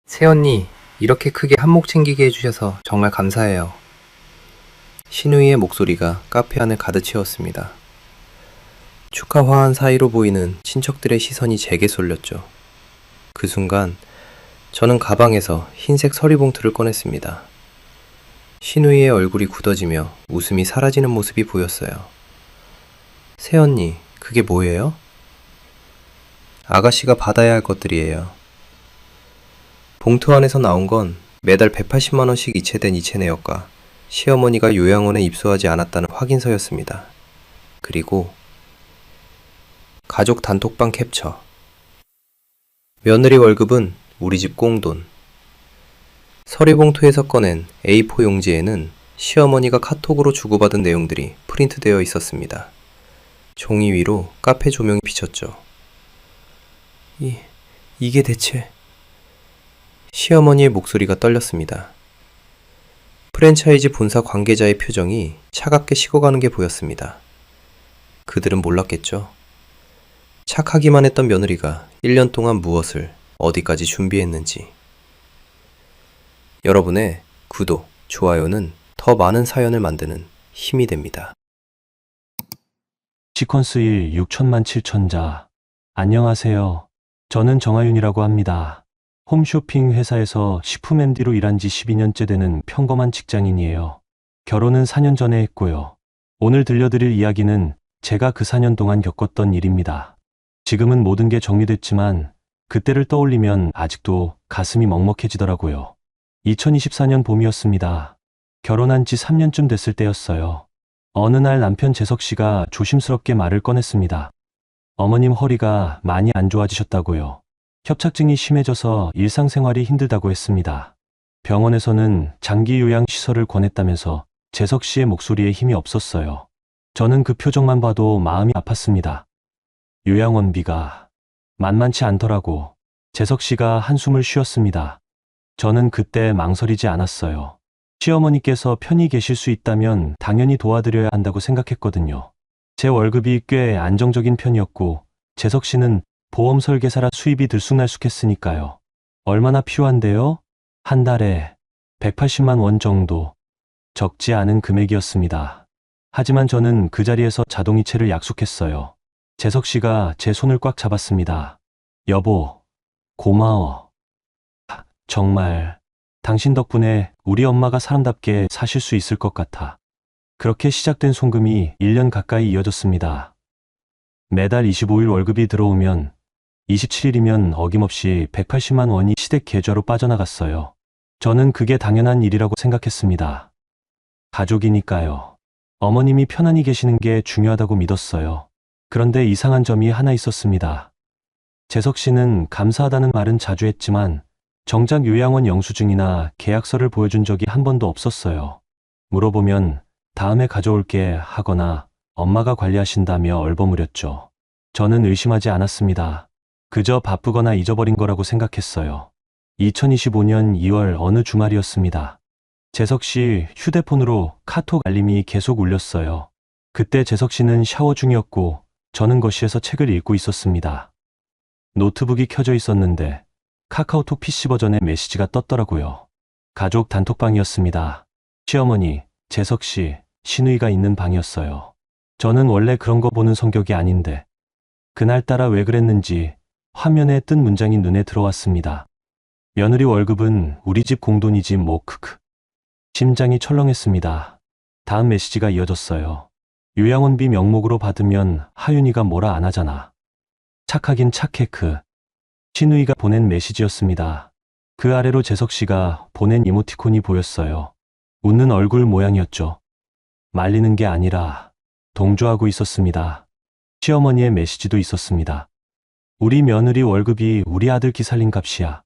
새언니, 이렇게 크게 한몫 챙기게 해주셔서 정말 감사해요. 신우이의 목소리가 카페 안을 가득 채웠습니다. 축하 화한 사이로 보이는 친척들의 시선이 제게 쏠렸죠. 그 순간 저는 가방에서 흰색 서리봉투를 꺼냈습니다. 신우이의 얼굴이 굳어지며 웃음이 사라지는 모습이 보였어요. 새언니, 그게 뭐예요? 아가씨가 받아야 할 것들이에요. 봉투 안에서 나온 건 매달 180만 원씩 이체된 이체 내역과 시어머니가 요양원에 입소하지 않았다는 확인서였습니다. 그리고 가족 단톡방 캡처. 며느리 월급은 우리 집 꽁돈. 서류봉투에서 꺼낸 A4 용지에는 시어머니가 카톡으로 주고받은 내용들이 프린트되어 있었습니다. 종이 위로 카페 조명이 비쳤죠. 이게 대체... 시어머니의 목소리가 떨렸습니다. 프랜차이즈 본사 관계자의 표정이 차갑게 식어가는 게 보였습니다. 그들은 몰랐겠죠. 착하기만 했던 며느리가 1년 동안 무엇을 어디까지 준비했는지. 여러분의 구독, 좋아요는 더 많은 사연을 만드는 힘이 됩니다. 시퀀스 1 6천만 7천자. 안녕하세요. 저는 정하윤이라고 합니다. 홈쇼핑 회사에서 식품 MD로 일한 지 12년째 되는 평범한 직장인이에요. 결혼은 4년 전에 했고요. 오늘 들려드릴 이야기는 제가 그 4년 동안 겪었던 일입니다. 지금은 모든 게 정리됐지만 그때를 떠올리면 아직도 가슴이 먹먹해지더라고요. 2024년 봄이었습니다. 결혼한 지 3년쯤 됐을 때였어요. 어느 날 남편 재석 씨가 조심스럽게 말을 꺼냈습니다. 어머님 허리가 많이 안 좋아지셨다고요. 협착증이 심해져서 일상생활이 힘들다고 했습니다. 병원에서는 장기 요양 시설을 권했다면서 재석 씨의 목소리에 힘이 없었어요. 저는 그 표정만 봐도 마음이 아팠습니다. 요양원비가 만만치 않더라고. 재석 씨가 한숨을 쉬었습니다. 저는 그때 망설이지 않았어요. 시어머니께서 편히 계실 수 있다면 당연히 도와드려야 한다고 생각했거든요. 제 월급이 꽤 안정적인 편이었고 재석 씨는 보험 설계사라 수입이 들쑥날쑥했으니까요. 얼마나 필요한데요? 한 달에 180만 원 정도. 적지 않은 금액이었습니다. 하지만 저는 그 자리에서 자동이체를 약속했어요. 재석 씨가 제 손을 꽉 잡았습니다. 여보, 고마워. 정말 당신 덕분에 우리 엄마가 사람답게 사실 수 있을 것 같아. 그렇게 시작된 송금이 1년 가까이 이어졌습니다. 매달 25일 월급이 들어오면 27일이면 어김없이 180만 원이 시댁 계좌로 빠져나갔어요. 저는 그게 당연한 일이라고 생각했습니다. 가족이니까요. 어머님이 편안히 계시는 게 중요하다고 믿었어요. 그런데 이상한 점이 하나 있었습니다. 재석 씨는 감사하다는 말은 자주 했지만 정작 요양원 영수증이나 계약서를 보여준 적이 한 번도 없었어요. 물어보면 다음에 가져올게 하거나 엄마가 관리하신다며 얼버무렸죠. 저는 의심하지 않았습니다. 그저 바쁘거나 잊어버린 거라고 생각했어요. 2025년 2월 어느 주말이었습니다. 재석 씨 휴대폰으로 카톡 알림이 계속 울렸어요. 그때 재석 씨는 샤워 중이었고 저는 거실에서 책을 읽고 있었습니다. 노트북이 켜져 있었는데 카카오톡 PC 버전의 메시지가 떴더라고요. 가족 단톡방이었습니다. 시어머니, 재석 씨, 신우이가 있는 방이었어요. 저는 원래 그런 거 보는 성격이 아닌데 그날따라 왜 그랬는지 화면에 뜬 문장이 눈에 들어왔습니다. 며느리 월급은 우리 집 공돈이지 뭐 크크. 심장이 철렁했습니다. 다음 메시지가 이어졌어요. 요양원비 명목으로 받으면 하윤이가 뭐라 안 하잖아. 착하긴 착해 크. 신우이가 보낸 메시지였습니다. 그 아래로 재석 씨가 보낸 이모티콘이 보였어요. 웃는 얼굴 모양이었죠. 말리는 게 아니라 동조하고 있었습니다. 시어머니의 메시지도 있었습니다. 우리 며느리 월급이 우리 아들 기살림 값이야.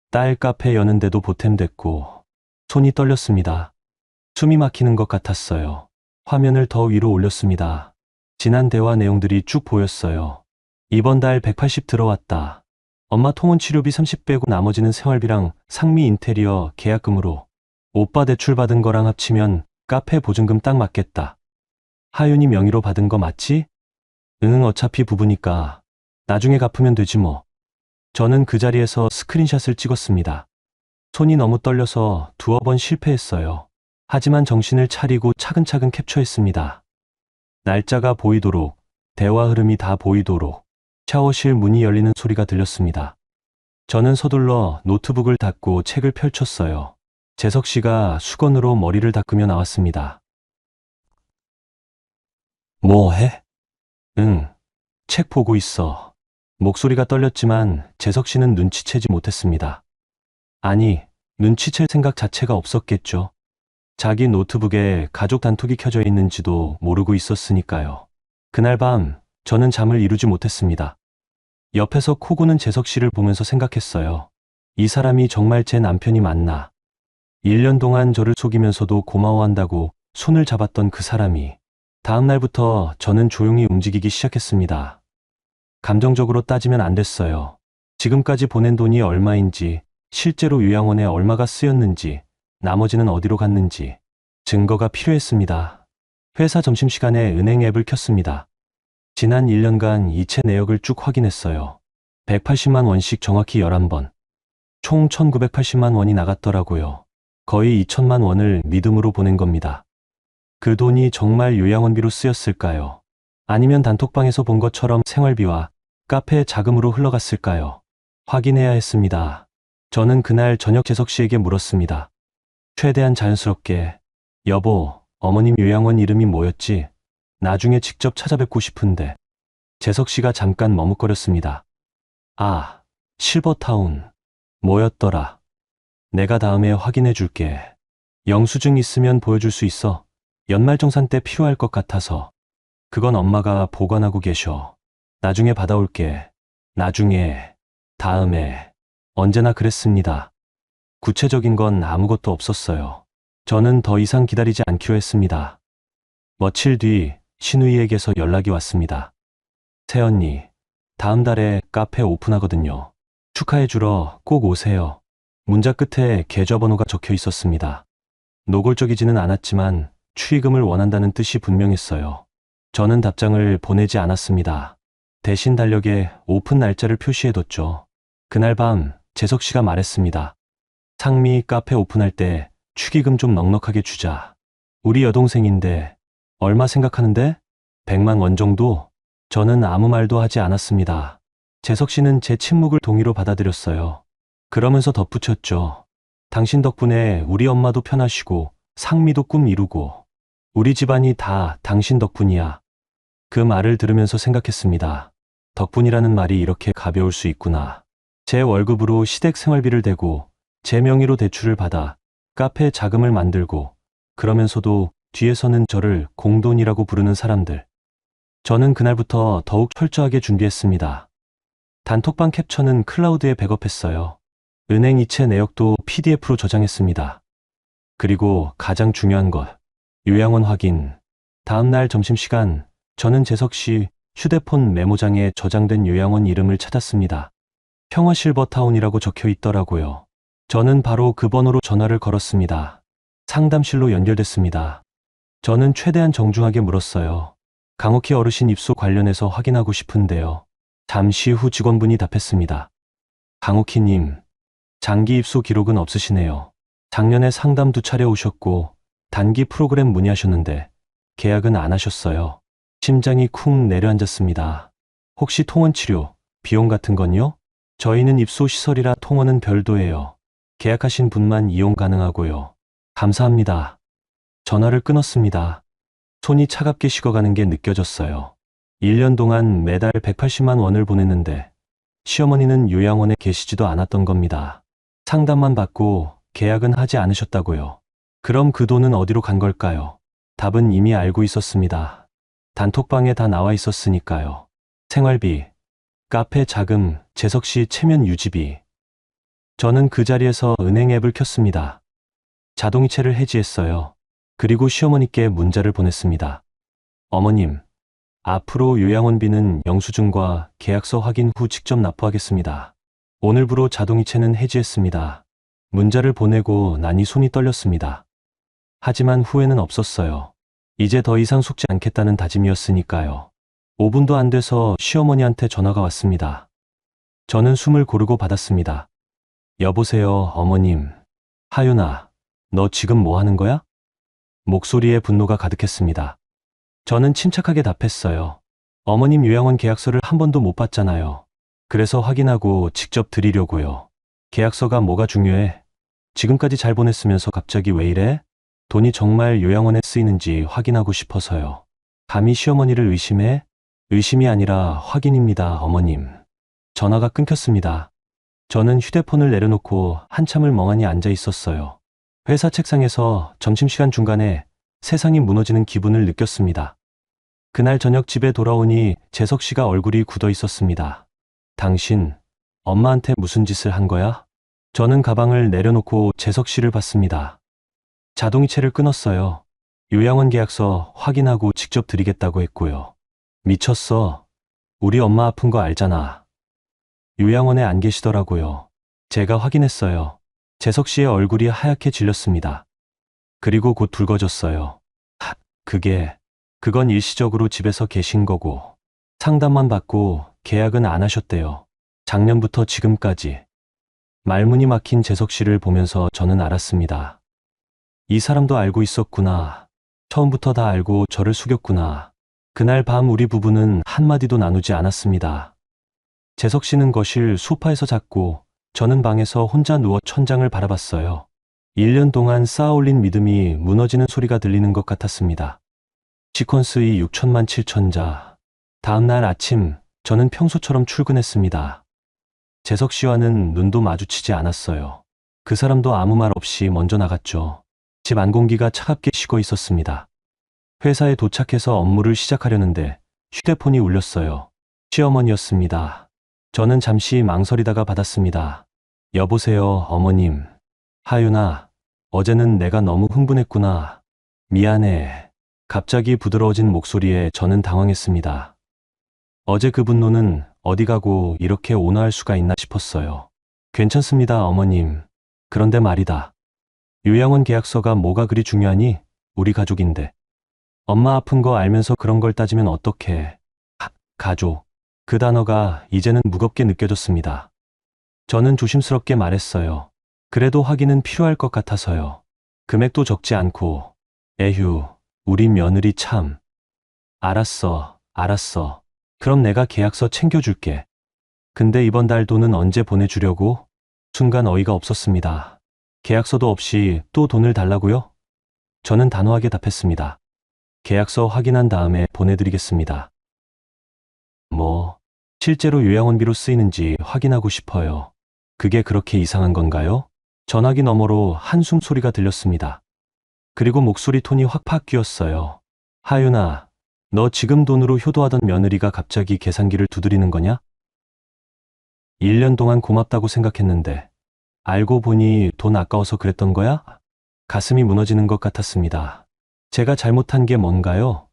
딸 카페 여는데도 보탬됐고 손이 떨렸습니다. 숨이 막히는 것 같았어요. 화면을 더 위로 올렸습니다. 지난 대화 내용들이 쭉 보였어요. 이번 달 180 들어왔다. 엄마 통원 치료비 30 빼고 나머지는 생활비랑 상미 인테리어 계약금으로. 오빠 대출 받은 거랑 합치면 카페 보증금 딱 맞겠다. 하윤이 명의로 받은 거 맞지? 응, 어차피 부부니까 나중에 갚으면 되지 뭐. 저는 그 자리에서 스크린샷을 찍었습니다. 손이 너무 떨려서 두어 번 실패했어요. 하지만 정신을 차리고 차근차근 캡처했습니다. 날짜가 보이도록, 대화 흐름이 다 보이도록 샤워실 문이 열리는 소리가 들렸습니다. 저는 서둘러 노트북을 닫고 책을 펼쳤어요. 재석 씨가 수건으로 머리를 닦으며 나왔습니다. 뭐 해? 응, 책 보고 있어. 목소리가 떨렸지만 재석 씨는 눈치채지 못했습니다. 아니, 눈치챌 생각 자체가 없었겠죠. 자기 노트북에 가족 단톡이 켜져 있는지도 모르고 있었으니까요. 그날 밤 저는 잠을 이루지 못했습니다. 옆에서 코 고는 재석 씨를 보면서 생각했어요. 이 사람이 정말 제 남편이 맞나? 1년 동안 저를 속이면서도 고마워한다고 손을 잡았던 그 사람이 다음 날부터 저는 조용히 움직이기 시작했습니다. 감정적으로 따지면 안 됐어요. 지금까지 보낸 돈이 얼마인지, 실제로 요양원에 얼마가 쓰였는지, 나머지는 어디로 갔는지 증거가 필요했습니다. 회사 점심시간에 은행 앱을 켰습니다. 지난 1년간 이체 내역을 쭉 확인했어요. 180만 원씩 정확히 11번. 총 1980만 원이 나갔더라고요. 거의 2천만 원을 믿음으로 보낸 겁니다. 그 돈이 정말 요양원비로 쓰였을까요? 아니면 단톡방에서 본 것처럼 생활비와 카페 자금으로 흘러갔을까요? 확인해야 했습니다. 저는 그날 저녁 재석 씨에게 물었습니다. 최대한 자연스럽게, 여보, 어머님 요양원 이름이 뭐였지? 나중에 직접 찾아뵙고 싶은데. 재석 씨가 잠깐 머뭇거렸습니다. 아, 실버타운. 뭐였더라? 내가 다음에 확인해 줄게. 영수증 있으면 보여줄 수 있어. 연말정산 때 필요할 것 같아서. 그건 엄마가 보관하고 계셔. 나중에 받아올게. 나중에, 다음에, 언제나 그랬습니다. 구체적인 건 아무것도 없었어요. 저는 더 이상 기다리지 않기로 했습니다. 며칠 뒤 신우이에게서 연락이 왔습니다. 새언니, 다음 달에 카페 오픈하거든요. 축하해주러 꼭 오세요. 문자 끝에 계좌번호가 적혀 있었습니다. 노골적이지는 않았지만 축의금을 원한다는 뜻이 분명했어요. 저는 답장을 보내지 않았습니다. 대신 달력에 오픈 날짜를 표시해뒀죠. 그날 밤 재석 씨가 말했습니다. 상미 카페 오픈할 때 축의금 좀 넉넉하게 주자. 우리 여동생인데 얼마 생각하는데? 100만 원 정도? 저는 아무 말도 하지 않았습니다. 재석 씨는 제 침묵을 동의로 받아들였어요. 그러면서 덧붙였죠. 당신 덕분에 우리 엄마도 편하시고 상미도 꿈 이루고 우리 집안이 다 당신 덕분이야. 그 말을 들으면서 생각했습니다. 덕분이라는 말이 이렇게 가벼울 수 있구나. 제 월급으로 시댁 생활비를 대고 제 명의로 대출을 받아 카페 자금을 만들고 그러면서도 뒤에서는 저를 공돈이라고 부르는 사람들. 저는 그날부터 더욱 철저하게 준비했습니다. 단톡방 캡처는 클라우드에 백업했어요. 은행 이체 내역도 PDF로 저장했습니다. 그리고 가장 중요한 것, 요양원 확인. 다음 날 점심시간, 저는 재석 씨 휴대폰 메모장에 저장된 요양원 이름을 찾았습니다. 평화실버타운이라고 적혀 있더라고요. 저는 바로 그 번호로 전화를 걸었습니다. 상담실로 연결됐습니다. 저는 최대한 정중하게 물었어요. 강옥희 어르신 입소 관련해서 확인하고 싶은데요. 잠시 후 직원분이 답했습니다. 강옥희님, 장기 입소 기록은 없으시네요. 작년에 상담 2차례 오셨고 단기 프로그램 문의하셨는데 계약은 안 하셨어요. 심장이 쿵 내려앉았습니다. 혹시 통원치료, 비용 같은 건요? 저희는 입소시설이라 통원은 별도예요. 계약하신 분만 이용 가능하고요. 감사합니다. 전화를 끊었습니다. 손이 차갑게 식어가는 게 느껴졌어요. 1년 동안 매달 180만 원을 보냈는데 시어머니는 요양원에 계시지도 않았던 겁니다. 상담만 받고 계약은 하지 않으셨다고요. 그럼 그 돈은 어디로 간 걸까요? 답은 이미 알고 있었습니다. 단톡방에 다 나와 있었으니까요. 생활비, 카페 자금, 재석 씨 체면 유지비. 저는 그 자리에서 은행 앱을 켰습니다. 자동이체를 해지했어요. 그리고 시어머니께 문자를 보냈습니다. 어머님, 앞으로 요양원비는 영수증과 계약서 확인 후 직접 납부하겠습니다. 오늘부로 자동이체는 해지했습니다. 문자를 보내고 나니 손이 떨렸습니다. 하지만 후회는 없었어요. 이제 더 이상 속지 않겠다는 다짐이었으니까요. 5분도 안 돼서 시어머니한테 전화가 왔습니다. 저는 숨을 고르고 받았습니다. 여보세요, 어머님. 하윤아, 너 지금 뭐 하는 거야? 목소리에 분노가 가득했습니다. 저는 침착하게 답했어요. 어머님 요양원 계약서를 한 번도 못 봤잖아요. 그래서 확인하고 직접 드리려고요. 계약서가 뭐가 중요해? 지금까지 잘 보냈으면서 갑자기 왜 이래? 돈이 정말 요양원에 쓰이는지 확인하고 싶어서요. 감히 시어머니를 의심해? 의심이 아니라 확인입니다, 어머님. 전화가 끊겼습니다. 저는 휴대폰을 내려놓고 한참을 멍하니 앉아 있었어요. 회사 책상에서 점심시간 중간에 세상이 무너지는 기분을 느꼈습니다. 그날 저녁 집에 돌아오니 재석 씨가 얼굴이 굳어 있었습니다. 당신, 엄마한테 무슨 짓을 한 거야? 저는 가방을 내려놓고 재석 씨를 봤습니다. 자동이체를 끊었어요. 요양원 계약서 확인하고 직접 드리겠다고 했고요. 미쳤어. 우리 엄마 아픈 거 알잖아. 요양원에 안 계시더라고요. 제가 확인했어요. 재석 씨의 얼굴이 하얗게 질렸습니다. 그리고 곧 붉어졌어요. 그건 일시적으로 집에서 계신 거고, 상담만 받고 계약은 안 하셨대요. 작년부터 지금까지. 말문이 막힌 재석 씨를 보면서 저는 알았습니다. 이 사람도 알고 있었구나. 처음부터 다 알고 저를 속였구나. 그날 밤 우리 부부는 한마디도 나누지 않았습니다. 재석 씨는 거실 소파에서 잤고 저는 방에서 혼자 누워 천장을 바라봤어요. 1년 동안 쌓아올린 믿음이 무너지는 소리가 들리는 것 같았습니다. 시퀀스의 6천만 7천자. 다음 날 아침 저는 평소처럼 출근했습니다. 재석 씨와는 눈도 마주치지 않았어요. 그 사람도 아무 말 없이 먼저 나갔죠. 집 안공기가 차갑게 식어 있었습니다. 회사에 도착해서 업무를 시작하려는데 휴대폰이 울렸어요. 시어머니였습니다. 저는 잠시 망설이다가 받았습니다. 여보세요, 어머님. 하윤아, 어제는 내가 너무 흥분했구나. 미안해. 갑자기 부드러워진 목소리에 저는 당황했습니다. 어제 그 분노는 어디 가고 이렇게 온화할 수가 있나 싶었어요. 괜찮습니다, 어머님. 그런데 말이다. 요양원 계약서가 뭐가 그리 중요하니? 우리 가족인데. 엄마 아픈 거 알면서 그런 걸 따지면 어떡해. 가족. 그 단어가 이제는 무겁게 느껴졌습니다. 저는 조심스럽게 말했어요. 그래도 확인은 필요할 것 같아서요. 금액도 적지 않고. 에휴, 우리 며느리 참. 알았어. 그럼 내가 계약서 챙겨줄게. 근데 이번 달 돈은 언제 보내주려고? 순간 어이가 없었습니다. 계약서도 없이 또 돈을 달라고요? 저는 단호하게 답했습니다. 계약서 확인한 다음에 보내드리겠습니다. 실제로 요양원비로 쓰이는지 확인하고 싶어요. 그게 그렇게 이상한 건가요? 전화기 너머로 한숨 소리가 들렸습니다. 그리고 목소리 톤이 확 바뀌었어요. 하윤아, 너 지금 돈으로 효도하던 며느리가 갑자기 계산기를 두드리는 거냐? 1년 동안 고맙다고 생각했는데 알고 보니 돈 아까워서 그랬던 거야? 가슴이 무너지는 것 같았습니다. 제가 잘못한 게 뭔가요?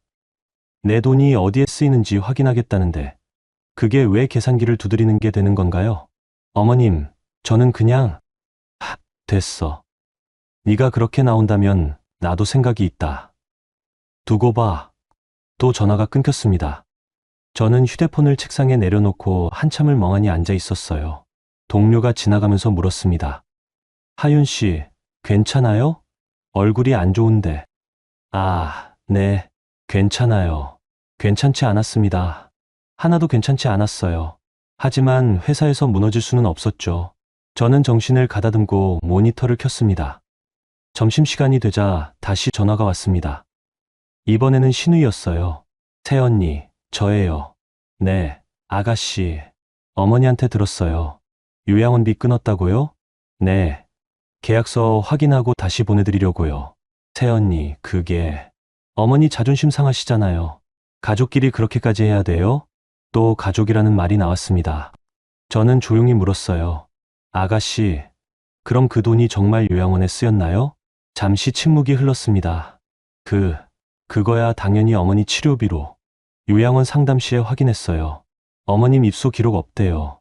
내 돈이 어디에 쓰이는지 확인하겠다는데 그게 왜 계산기를 두드리는 게 되는 건가요? 어머님, 저는 그냥 됐어. 네가 그렇게 나온다면 나도 생각이 있다. 두고 봐. 또 전화가 끊겼습니다. 저는 휴대폰을 책상에 내려놓고 한참을 멍하니 앉아 있었어요. 동료가 지나가면서 물었습니다. 하윤 씨, 괜찮아요? 얼굴이 안 좋은데. 네, 괜찮아요. 괜찮지 않았습니다. 하나도 괜찮지 않았어요. 하지만 회사에서 무너질 수는 없었죠. 저는 정신을 가다듬고 모니터를 켰습니다. 점심시간이 되자 다시 전화가 왔습니다. 이번에는 신우이였어요. 새언니, 저예요. 네, 아가씨. 어머니한테 들었어요. 요양원비 끊었다고요? 네. 계약서 확인하고 다시 보내드리려고요. 새언니, 그게... 어머니 자존심 상하시잖아요. 가족끼리 그렇게까지 해야 돼요? 또 가족이라는 말이 나왔습니다. 저는 조용히 물었어요. 아가씨, 그럼 그 돈이 정말 요양원에 쓰였나요? 잠시 침묵이 흘렀습니다. 그거야 당연히 어머니 치료비로. 요양원 상담 시에 확인했어요. 어머님 입소 기록 없대요.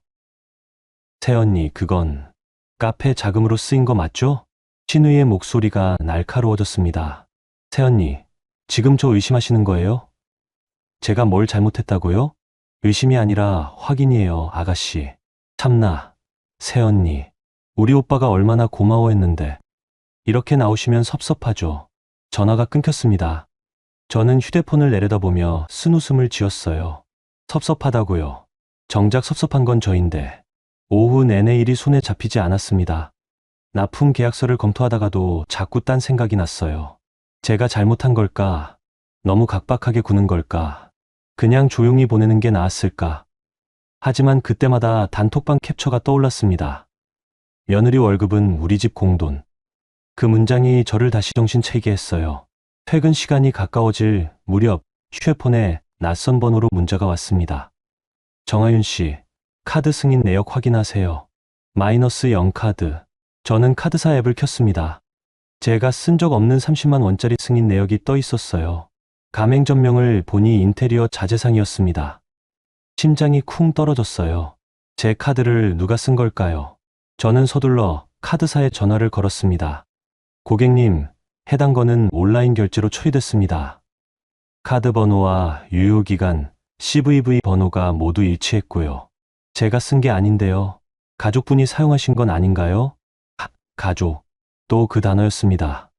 새언니, 그건 카페 자금으로 쓰인 거 맞죠? 신우이의 목소리가 날카로워졌습니다. 새언니, 지금 저 의심하시는 거예요? 제가 뭘 잘못했다고요? 의심이 아니라 확인이에요, 아가씨. 참나, 새언니, 우리 오빠가 얼마나 고마워했는데. 이렇게 나오시면 섭섭하죠. 전화가 끊겼습니다. 저는 휴대폰을 내려다보며 쓴웃음을 지었어요. 섭섭하다고요. 정작 섭섭한 건 저인데. 오후 내내 일이 손에 잡히지 않았습니다. 납품 계약서를 검토하다가도 자꾸 딴 생각이 났어요. 제가 잘못한 걸까? 너무 각박하게 구는 걸까? 그냥 조용히 보내는 게 나았을까? 하지만 그때마다 단톡방 캡처가 떠올랐습니다. 며느리 월급은 우리 집 공돈. 그 문장이 저를 다시 정신차리게 했어요. 퇴근 시간이 가까워질 무렵 휴대폰에 낯선 번호로 문자가 왔습니다. 정하윤 씨, 카드 승인 내역 확인하세요. 마이너스 0카드. 저는 카드사 앱을 켰습니다. 제가 쓴 적 없는 30만 원짜리 승인 내역이 떠 있었어요. 가맹점명을 보니 인테리어 자재상이었습니다. 심장이 쿵 떨어졌어요. 제 카드를 누가 쓴 걸까요? 저는 서둘러 카드사에 전화를 걸었습니다. 고객님, 해당 건은 온라인 결제로 처리됐습니다. 카드 번호와 유효기간, CVV 번호가 모두 일치했고요. 제가 쓴 게 아닌데요. 가족분이 사용하신 건 아닌가요? 가족. 또 그 단어였습니다.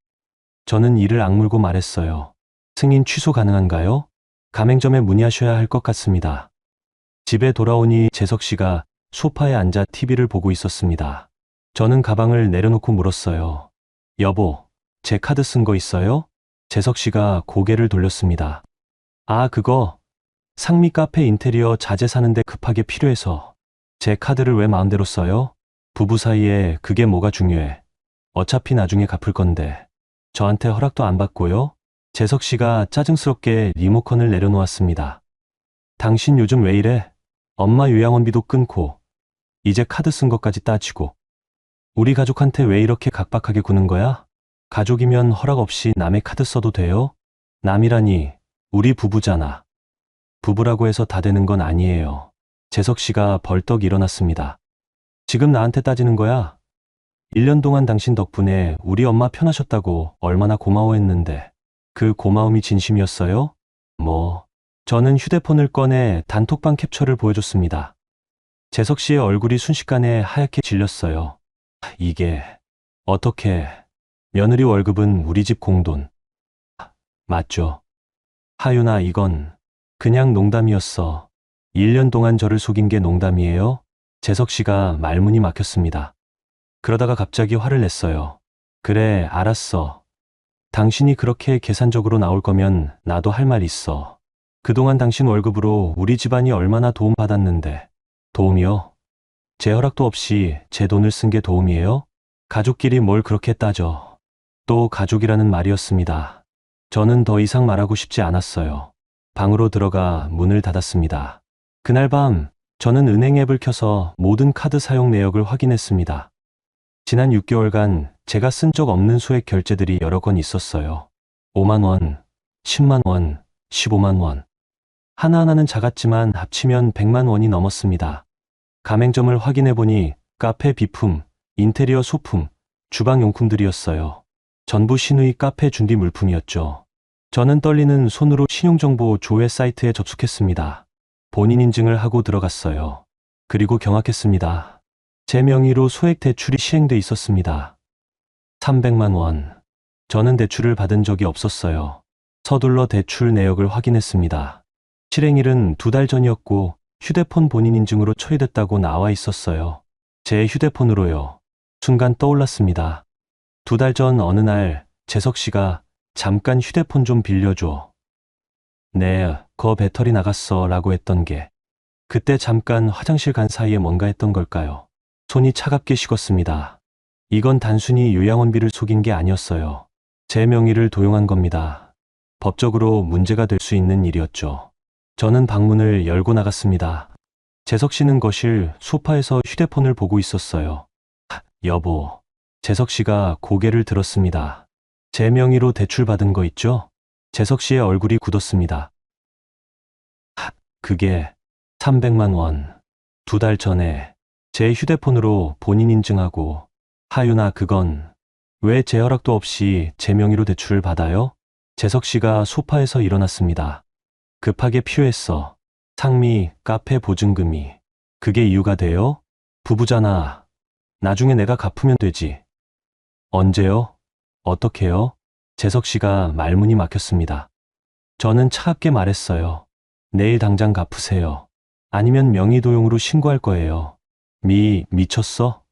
저는 이를 악물고 말했어요. 승인 취소 가능한가요? 가맹점에 문의하셔야 할 것 같습니다. 집에 돌아오니 재석 씨가 소파에 앉아 TV를 보고 있었습니다. 저는 가방을 내려놓고 물었어요. 여보, 제 카드 쓴 거 있어요? 재석 씨가 고개를 돌렸습니다. 아, 그거 상미 카페 인테리어 자재 사는데 급하게 필요해서. 제 카드를 왜 마음대로 써요? 부부 사이에 그게 뭐가 중요해. 어차피 나중에 갚을 건데. 저한테 허락도 안 받고요. 재석 씨가 짜증스럽게 리모컨을 내려놓았습니다. 당신 요즘 왜 이래? 엄마 요양원비도 끊고 이제 카드 쓴 것까지 따지고. 우리 가족한테 왜 이렇게 각박하게 구는 거야? 가족이면 허락 없이 남의 카드 써도 돼요? 남이라니, 우리 부부잖아. 부부라고 해서 다 되는 건 아니에요. 재석 씨가 벌떡 일어났습니다. 지금 나한테 따지는 거야? 1년 동안 당신 덕분에 우리 엄마 편하셨다고 얼마나 고마워했는데. 그 고마움이 진심이었어요? 저는 휴대폰을 꺼내 단톡방 캡처를 보여줬습니다. 재석 씨의 얼굴이 순식간에 하얗게 질렸어요. 이게 어떻게... 며느리 월급은 우리 집 공돈. 맞죠? 하윤아, 이건 그냥 농담이었어. 1년 동안 저를 속인 게 농담이에요? 재석 씨가 말문이 막혔습니다. 그러다가 갑자기 화를 냈어요. 그래, 알았어. 당신이 그렇게 계산적으로 나올 거면 나도 할 말 있어. 그동안 당신 월급으로 우리 집안이 얼마나 도움받았는데. 도움이요? 제 허락도 없이 제 돈을 쓴 게 도움이에요? 가족끼리 뭘 그렇게 따져. 또 가족이라는 말이었습니다. 저는 더 이상 말하고 싶지 않았어요. 방으로 들어가 문을 닫았습니다. 그날 밤 저는 은행 앱을 켜서 모든 카드 사용 내역을 확인했습니다. 지난 6개월간 제가 쓴 적 없는 소액 결제들이 여러 건 있었어요. 5만 원, 10만 원, 15만 원. 하나하나는 작았지만 합치면 100만 원이 넘었습니다. 가맹점을 확인해보니 카페 비품, 인테리어 소품, 주방용품들이었어요. 전부 신의 카페 준비 물품이었죠. 저는 떨리는 손으로 신용정보 조회 사이트에 접속했습니다. 본인 인증을 하고 들어갔어요. 그리고 경악했습니다. 제 명의로 소액 대출이 시행돼 있었습니다. 300만 원. 저는 대출을 받은 적이 없었어요. 서둘러 대출 내역을 확인했습니다. 실행일은 2달 전이었고 휴대폰 본인 인증으로 처리됐다고 나와 있었어요. 제 휴대폰으로요. 순간 떠올랐습니다. 2달 전 어느 날 재석 씨가 잠깐 휴대폰 좀 빌려줘. 네, 거 배터리 나갔어 라고 했던 게 그때 잠깐 화장실 간 사이에 뭔가 했던 걸까요? 손이 차갑게 식었습니다. 이건 단순히 요양원비를 속인 게 아니었어요. 제 명의를 도용한 겁니다. 법적으로 문제가 될 수 있는 일이었죠. 저는 방문을 열고 나갔습니다. 재석 씨는 거실 소파에서 휴대폰을 보고 있었어요. 여보. 재석 씨가 고개를 들었습니다. 제 명의로 대출받은 거 있죠? 재석 씨의 얼굴이 굳었습니다. 그게 300만 원. 2달 전에 제 휴대폰으로 본인 인증하고. 하윤아, 그건 왜 제 허락도 없이 제 명의로 대출을 받아요? 재석 씨가 소파에서 일어났습니다. 급하게 필요했어. 상미 카페 보증금이. 그게 이유가 돼요? 부부잖아. 나중에 내가 갚으면 되지. 언제요? 어떻게요? 재석 씨가 말문이 막혔습니다. 저는 차갑게 말했어요. 내일 당장 갚으세요. 아니면 명의도용으로 신고할 거예요. 미쳤어?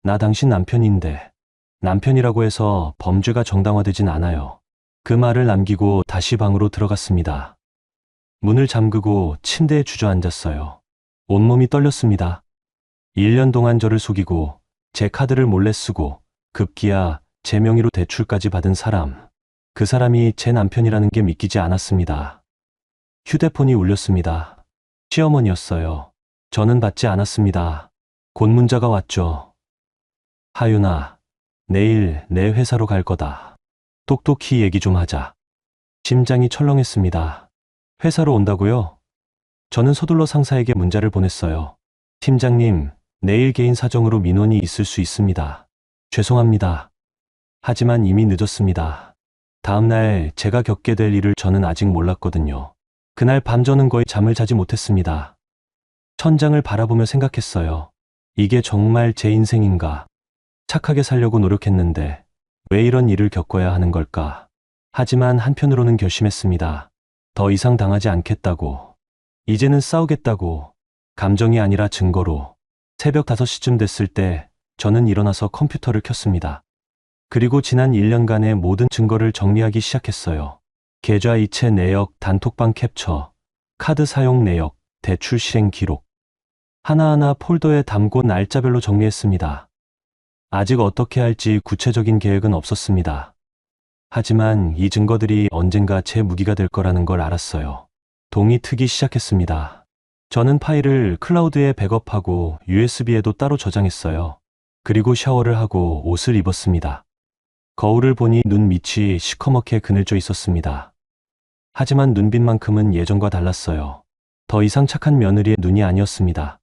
나 당신 남편인데. 남편이라고 해서 범죄가 정당화되진 않아요. 그 말을 남기고 다시 방으로 들어갔습니다. 문을 잠그고 침대에 주저앉았어요. 온몸이 떨렸습니다. 1년 동안 저를 속이고 제 카드를 몰래 쓰고 급기야 제 명의로 대출까지 받은 사람. 그 사람이 제 남편이라는 게 믿기지 않았습니다. 휴대폰이 울렸습니다. 시어머니였어요. 저는 받지 않았습니다. 곧 문자가 왔죠. 하윤아, 내일 내 회사로 갈 거다. 똑똑히 얘기 좀 하자. 심장이 철렁했습니다. 회사로 온다고요? 저는 서둘러 상사에게 문자를 보냈어요. 팀장님, 내일 개인 사정으로 민원이 있을 수 있습니다. 죄송합니다. 하지만 이미 늦었습니다. 다음날 제가 겪게 될 일을 저는 아직 몰랐거든요. 그날 밤 저는 거의 잠을 자지 못했습니다. 천장을 바라보며 생각했어요. 이게 정말 제 인생인가? 착하게 살려고 노력했는데 왜 이런 일을 겪어야 하는 걸까? 하지만 한편으로는 결심했습니다. 더 이상 당하지 않겠다고. 이제는 싸우겠다고. 감정이 아니라 증거로. 새벽 5시쯤 됐을 때 저는 일어나서 컴퓨터를 켰습니다. 그리고 지난 1년간의 모든 증거를 정리하기 시작했어요. 계좌 이체 내역, 단톡방 캡처, 카드 사용 내역, 대출 실행 기록. 하나하나 폴더에 담고 날짜별로 정리했습니다. 아직 어떻게 할지 구체적인 계획은 없었습니다. 하지만 이 증거들이 언젠가 제 무기가 될 거라는 걸 알았어요. 동이 트기 시작했습니다. 저는 파일을 클라우드에 백업하고 USB에도 따로 저장했어요. 그리고 샤워를 하고 옷을 입었습니다. 거울을 보니 눈 밑이 시커멓게 그늘져 있었습니다. 하지만 눈빛만큼은 예전과 달랐어요. 더 이상 착한 며느리의 눈이 아니었습니다.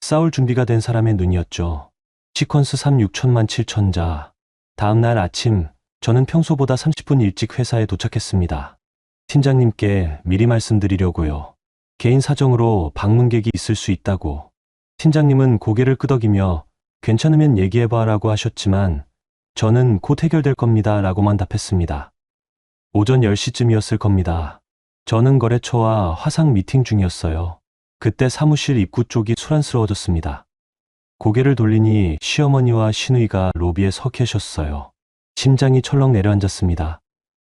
싸울 준비가 된 사람의 눈이었죠. 시퀀스 3 6천만 7천자. 다음 날 아침, 저는 평소보다 30분 일찍 회사에 도착했습니다. 팀장님께 미리 말씀드리려고요. 개인 사정으로 방문객이 있을 수 있다고. 팀장님은 고개를 끄덕이며 괜찮으면 얘기해봐라고 하셨지만 저는 곧 해결될 겁니다 라고만 답했습니다. 오전 10시쯤이었을 겁니다. 저는 거래처와 화상 미팅 중이었어요. 그때 사무실 입구 쪽이 소란스러워졌습니다. 고개를 돌리니 시어머니와 시누이가 로비에 서 계셨어요. 심장이 철렁 내려앉았습니다.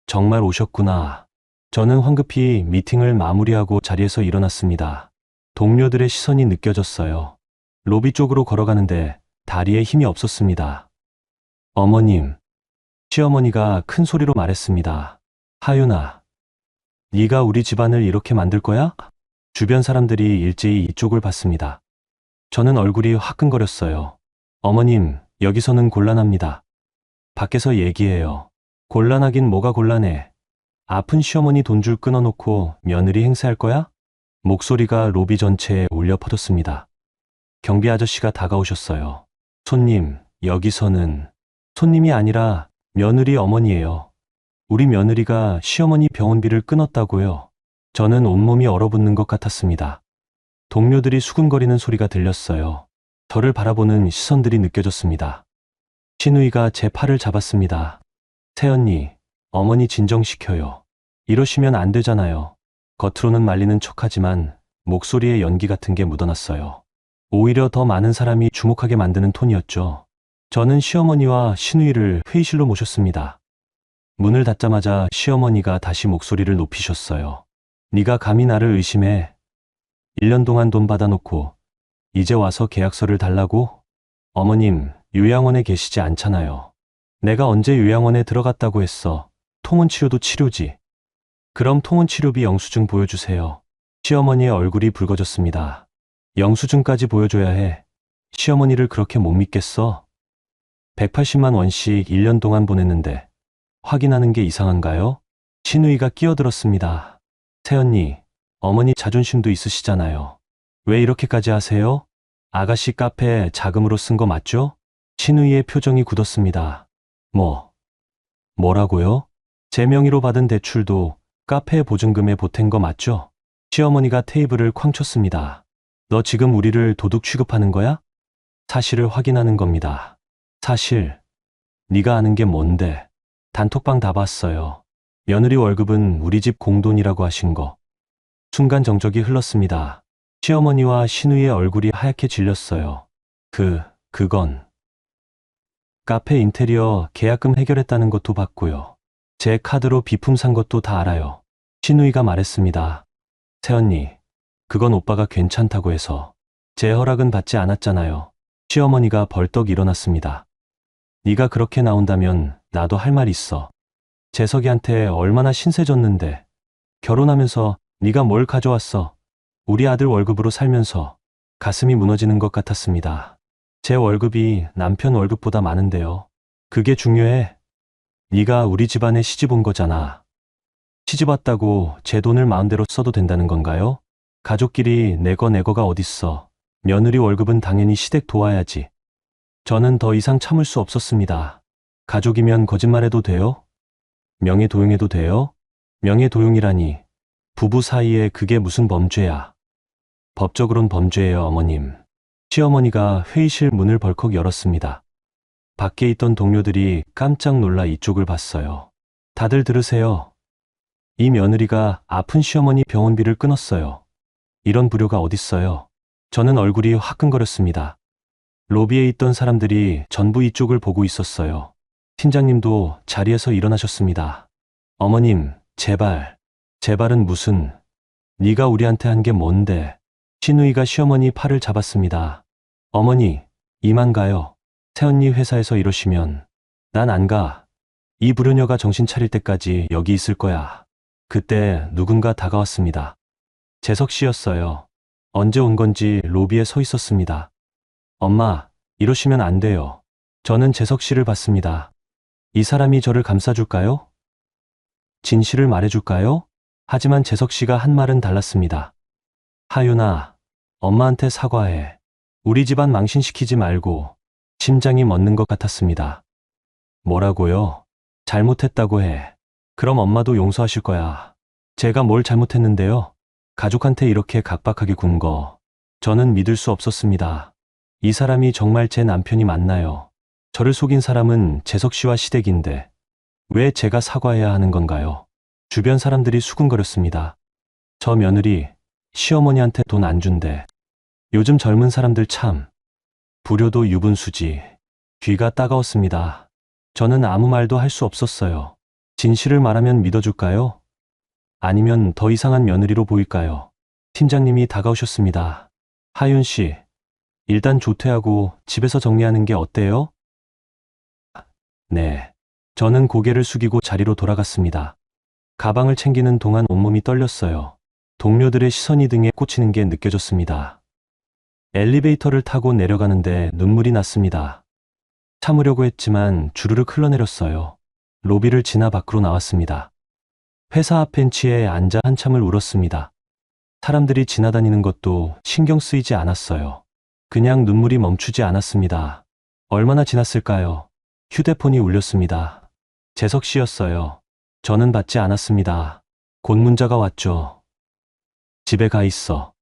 정말 오셨구나. 저는 황급히 미팅을 마무리하고 자리에서 일어났습니다. 동료들의 시선이 느껴졌어요. 로비 쪽으로 걸어가는데 다리에 힘이 없었습니다. 어머님, 시어머니가 큰 소리로 말했습니다. 하윤아, 네가 우리 집안을 이렇게 만들 거야? 주변 사람들이 일제히 이쪽을 봤습니다. 저는 얼굴이 화끈거렸어요. 어머님, 여기서는 곤란합니다. 밖에서 얘기해요. 곤란하긴 뭐가 곤란해. 아픈 시어머니 돈줄 끊어놓고 며느리 행세할 거야? 목소리가 로비 전체에 울려 퍼졌습니다. 경비 아저씨가 다가오셨어요. 손님, 여기서는 손님이 아니라 며느리 어머니예요. 우리 며느리가 시어머니 병원비를 끊었다고요. 저는 온몸이 얼어붙는 것 같았습니다. 동료들이 수근거리는 소리가 들렸어요. 저를 바라보는 시선들이 느껴졌습니다. 시누이가 제 팔을 잡았습니다. 새언니, 어머니 진정시켜요. 이러시면 안 되잖아요. 겉으로는 말리는 척하지만 목소리에 연기 같은 게 묻어났어요. 오히려 더 많은 사람이 주목하게 만드는 톤이었죠. 저는 시어머니와 시누이를 회의실로 모셨습니다. 문을 닫자마자 시어머니가 다시 목소리를 높이셨어요. 네가 감히 나를 의심해. 1년 동안 돈 받아놓고 이제 와서 계약서를 달라고? 어머님, 요양원에 계시지 않잖아요. 내가 언제 요양원에 들어갔다고 했어. 통원치료도 치료지. 그럼 통원치료비 영수증 보여주세요. 시어머니의 얼굴이 붉어졌습니다. 영수증까지 보여줘야 해. 시어머니를 그렇게 못 믿겠어? 180만 원씩 1년 동안 보냈는데 확인하는 게 이상한가요? 시누이가 끼어들었습니다. 새언니, 어머니 자존심도 있으시잖아요. 왜 이렇게까지 하세요? 아가씨 카페 자금으로 쓴 거 맞죠? 시누이의 표정이 굳었습니다. 뭐라고요? 제 명의로 받은 대출도 카페 보증금에 보탠 거 맞죠? 시어머니가 테이블을 쾅 쳤습니다. 너 지금 우리를 도둑 취급하는 거야? 사실을 확인하는 겁니다. 사실. 네가 아는 게 뭔데? 단톡방 다 봤어요. 며느리 월급은 우리 집 공돈이라고 하신 거. 순간 정적이 흘렀습니다. 시어머니와 시누이의 얼굴이 하얗게 질렸어요. 그건 카페 인테리어 계약금 해결했다는 것도 봤고요. 제 카드로 비품 산 것도 다 알아요. 시누이가 말했습니다. 새언니, 그건 오빠가 괜찮다고 해서. 제 허락은 받지 않았잖아요. 시어머니가 벌떡 일어났습니다. 네가 그렇게 나온다면 나도 할 말 있어. 재석이한테 얼마나 신세 졌는데. 결혼하면서 네가 뭘 가져왔어. 우리 아들 월급으로 살면서. 가슴이 무너지는 것 같았습니다. 제 월급이 남편 월급보다 많은데요. 그게 중요해? 네가 우리 집안에 시집 온 거잖아. 시집 왔다고 제 돈을 마음대로 써도 된다는 건가요? 가족끼리 내거가 어딨어. 며느리 월급은 당연히 시댁 도와야지. 저는 더 이상 참을 수 없었습니다. 가족이면 거짓말해도 돼요? 명예도용해도 돼요? 명예도용이라니. 부부 사이에 그게 무슨 범죄야. 법적으론 범죄예요, 어머님. 시어머니가 회의실 문을 벌컥 열었습니다. 밖에 있던 동료들이 깜짝 놀라 이쪽을 봤어요. 다들 들으세요. 이 며느리가 아픈 시어머니 병원비를 끊었어요. 이런 불효가 어딨어요. 저는 얼굴이 화끈거렸습니다. 로비에 있던 사람들이 전부 이쪽을 보고 있었어요. 팀장님도 자리에서 일어나셨습니다. 어머님, 제발은 무슨, 네가 우리한테 한 게 뭔데. 시누이가 시어머니 팔을 잡았습니다. 어머니, 이만 가요. 새언니 회사에서 이러시면 난 안 가. 이 불효녀가 정신 차릴 때까지 여기 있을 거야. 그때 누군가 다가왔습니다. 재석 씨였어요. 언제 온 건지 로비에 서 있었습니다. 엄마, 이러시면 안 돼요. 저는 재석 씨를 봤습니다. 이 사람이 저를 감싸줄까요? 진실을 말해줄까요? 하지만 재석 씨가 한 말은 달랐습니다. 하윤아, 엄마한테 사과해. 우리 집안 망신시키지 말고. 심장이 멎는 것 같았습니다. 뭐라고요? 잘못했다고 해. 그럼 엄마도 용서하실 거야. 제가 뭘 잘못했는데요? 가족한테 이렇게 각박하게 군 거. 저는 믿을 수 없었습니다. 이 사람이 정말 제 남편이 맞나요? 저를 속인 사람은 재석 씨와 시댁인데 왜 제가 사과해야 하는 건가요? 주변 사람들이 수군거렸습니다. 저 며느리 시어머니한테 돈 안 준대. 요즘 젊은 사람들 참 불효도 유분수지. 귀가 따가웠습니다. 저는 아무 말도 할 수 없었어요. 진실을 말하면 믿어줄까요? 아니면 더 이상한 며느리로 보일까요? 팀장님이 다가오셨습니다. 하윤 씨, 일단 조퇴하고 집에서 정리하는 게 어때요? 네. 저는 고개를 숙이고 자리로 돌아갔습니다. 가방을 챙기는 동안 온몸이 떨렸어요. 동료들의 시선이 등에 꽂히는 게 느껴졌습니다. 엘리베이터를 타고 내려가는데 눈물이 났습니다. 참으려고 했지만 주르륵 흘러내렸어요. 로비를 지나 밖으로 나왔습니다. 회사 앞 벤치에 앉아 한참을 울었습니다. 사람들이 지나다니는 것도 신경 쓰이지 않았어요. 그냥 눈물이 멈추지 않았습니다. 얼마나 지났을까요? 휴대폰이 울렸습니다. 재석 씨였어요. 저는 받지 않았습니다. 곧 문자가 왔죠. 집에 가 있어.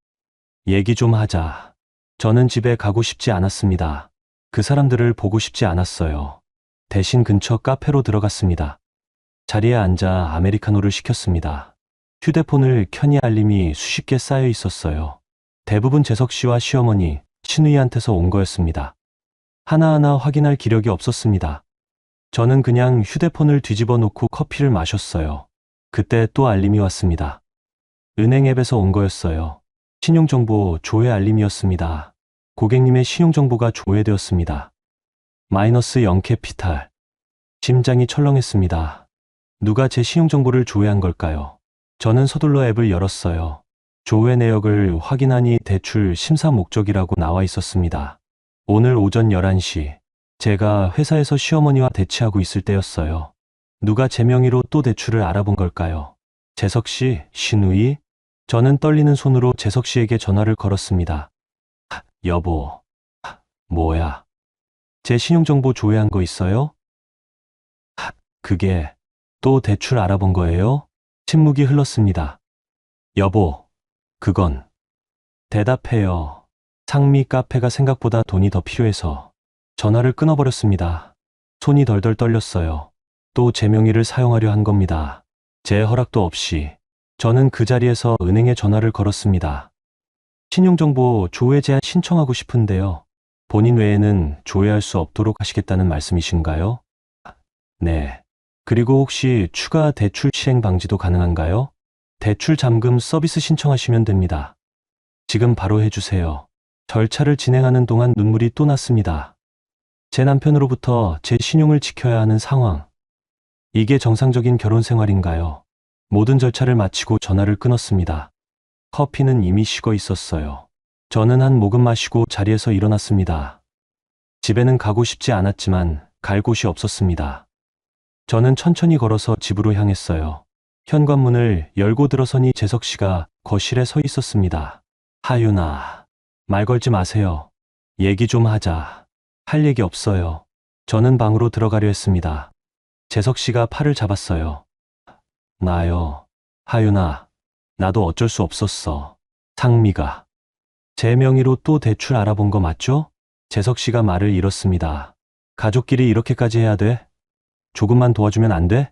얘기 좀 하자. 저는 집에 가고 싶지 않았습니다. 그 사람들을 보고 싶지 않았어요. 대신 근처 카페로 들어갔습니다. 자리에 앉아 아메리카노를 시켰습니다. 휴대폰을 켜니 알림이 수십 개 쌓여 있었어요. 대부분 재석 씨와 시어머니, 시누이한테서 온 거였습니다. 하나하나 확인할 기력이 없었습니다. 저는 그냥 휴대폰을 뒤집어 놓고 커피를 마셨어요. 그때 또 알림이 왔습니다. 은행 앱에서 온 거였어요. 신용정보 조회 알림이었습니다. 고객님의 신용정보가 조회되었습니다. 마이너스 0캐피탈. 심장이 철렁했습니다. 누가 제 신용정보를 조회한 걸까요? 저는 서둘러 앱을 열었어요. 조회 내역을 확인하니 대출 심사 목적이라고 나와 있었습니다. 오늘 오전 11시, 제가 회사에서 시어머니와 대치하고 있을 때였어요. 누가 제 명의로 또 대출을 알아본 걸까요? 재석 씨, 시누이? 저는 떨리는 손으로 재석 씨에게 전화를 걸었습니다. 여보, 뭐야? 제 신용정보 조회한 거 있어요? 그게 또 대출 알아본 거예요? 침묵이 흘렀습니다. 여보, 그건 대답해요. 상미 카페가 생각보다 돈이 더 필요해서 전화를 끊어버렸습니다. 손이 덜덜 떨렸어요. 또 제 명의를 사용하려 한 겁니다. 제 허락도 없이 저는 그 자리에서 은행에 전화를 걸었습니다. 신용정보 조회 제한 신청하고 싶은데요. 본인 외에는 조회할 수 없도록 하시겠다는 말씀이신가요? 네. 그리고 혹시 추가 대출 실행 방지도 가능한가요? 대출 잠금 서비스 신청하시면 됩니다. 지금 바로 해주세요. 절차를 진행하는 동안 눈물이 또 났습니다. 제 남편으로부터 제 신용을 지켜야 하는 상황. 이게 정상적인 결혼 생활인가요? 모든 절차를 마치고 전화를 끊었습니다. 커피는 이미 식어 있었어요. 저는 한 모금 마시고 자리에서 일어났습니다. 집에는 가고 싶지 않았지만 갈 곳이 없었습니다. 저는 천천히 걸어서 집으로 향했어요. 현관문을 열고 들어서니 재석 씨가 거실에 서 있었습니다. 하윤아, 말 걸지 마세요. 얘기 좀 하자. 할 얘기 없어요. 저는 방으로 들어가려 했습니다. 재석 씨가 팔을 잡았어요. 나요. 하윤아, 나도 어쩔 수 없었어. 상미가. 제 명의로 또 대출 알아본 거 맞죠? 재석 씨가 말을 잃었습니다. 가족끼리 이렇게까지 해야 돼? 조금만 도와주면 안 돼?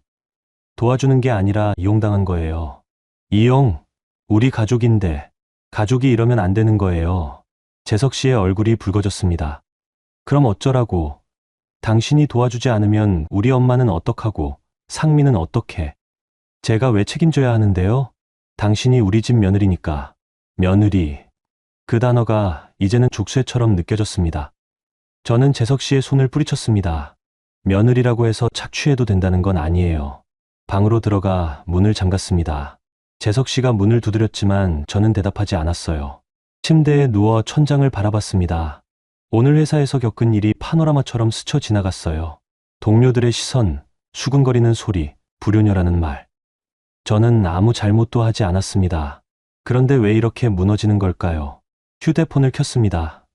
도와주는 게 아니라 이용당한 거예요. 이용? 우리 가족인데 가족이 이러면 안 되는 거예요. 재석 씨의 얼굴이 붉어졌습니다. 그럼 어쩌라고? 당신이 도와주지 않으면 우리 엄마는 어떡하고 상미는 어떡해? 제가 왜 책임져야 하는데요? 당신이 우리 집 며느리니까. 며느리. 그 단어가 이제는 족쇄처럼 느껴졌습니다. 저는 재석 씨의 손을 뿌리쳤습니다. 며느리라고 해서 착취해도 된다는 건 아니에요. 방으로 들어가 문을 잠갔습니다. 재석 씨가 문을 두드렸지만 저는 대답하지 않았어요. 침대에 누워 천장을 바라봤습니다. 오늘 회사에서 겪은 일이 파노라마처럼 스쳐 지나갔어요. 동료들의 시선, 수근거리는 소리, 불효녀라는 말. 저는 아무 잘못도 하지 않았습니다. 그런데 왜 이렇게 무너지는 걸까요? 휴대폰을 켰습니다.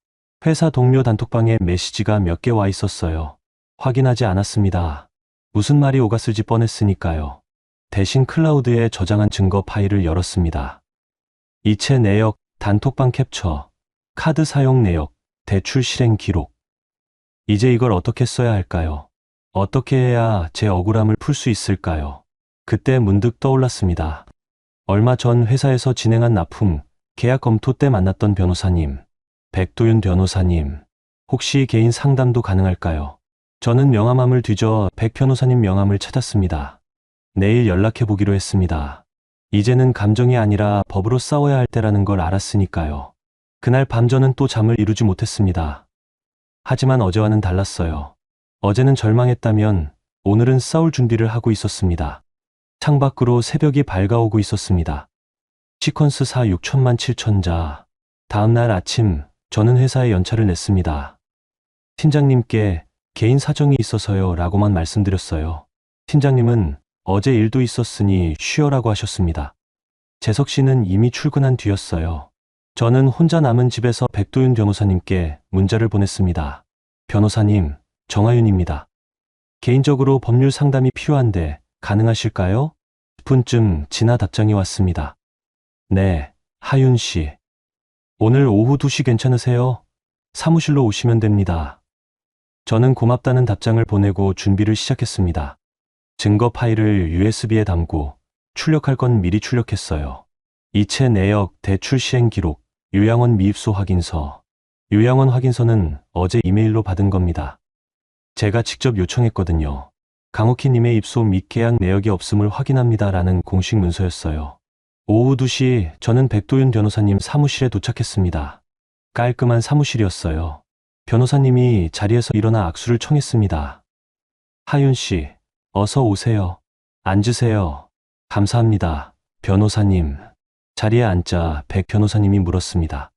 회사 동료 단톡방에 메시지가 몇 개 와 있었어요. 확인하지 않았습니다. 무슨 말이 오갔을지 뻔했으니까요. 대신 클라우드에 저장한 증거 파일을 열었습니다. 이체 내역, 단톡방 캡처, 카드 사용 내역, 대출 실행 기록. 이제 이걸 어떻게 써야 할까요? 어떻게 해야 제 억울함을 풀 수 있을까요? 그때 문득 떠올랐습니다. 얼마 전 회사에서 진행한 납품, 계약 검토 때 만났던 변호사님, 백도윤 변호사님, 혹시 개인 상담도 가능할까요? 저는 명함함을 뒤져 백 변호사님 명함을 찾았습니다. 내일 연락해 보기로 했습니다. 이제는 감정이 아니라 법으로 싸워야 할 때라는 걸 알았으니까요. 그날 밤 저는 또 잠을 이루지 못했습니다. 하지만 어제와는 달랐어요. 어제는 절망했다면 오늘은 싸울 준비를 하고 있었습니다. 창밖으로 새벽이 밝아오고 있었습니다. 시퀀스 4 6천만 7천자. 다음날 아침 저는 회사에 연차를 냈습니다. 팀장님께 개인 사정이 있어서요 라고만 말씀드렸어요. 팀장님은 어제 일도 있었으니 쉬어라고 하셨습니다. 재석 씨는 이미 출근한 뒤였어요. 저는 혼자 남은 집에서 백도윤 변호사님께 문자를 보냈습니다. 변호사님, 정하윤입니다. 개인적으로 법률 상담이 필요한데 가능하실까요? 10분쯤 지나 답장이 왔습니다. 네, 하윤 씨. 오늘 오후 2시 괜찮으세요? 사무실로 오시면 됩니다. 저는 고맙다는 답장을 보내고 준비를 시작했습니다. 증거 파일을 USB에 담고 출력할 건 미리 출력했어요. 이체 내역, 대출 시행 기록, 요양원 미입소 확인서. 요양원 확인서는 어제 이메일로 받은 겁니다. 제가 직접 요청했거든요. 강옥희님의 입소 및 계약 내역이 없음을 확인합니다라는 공식 문서였어요. 오후 2시 저는 백도윤 변호사님 사무실에 도착했습니다. 깔끔한 사무실이었어요. 변호사님이 자리에서 일어나 악수를 청했습니다. 하윤 씨, 어서 오세요. 앉으세요. 감사합니다. 변호사님. 자리에 앉자 백 변호사님이 물었습니다.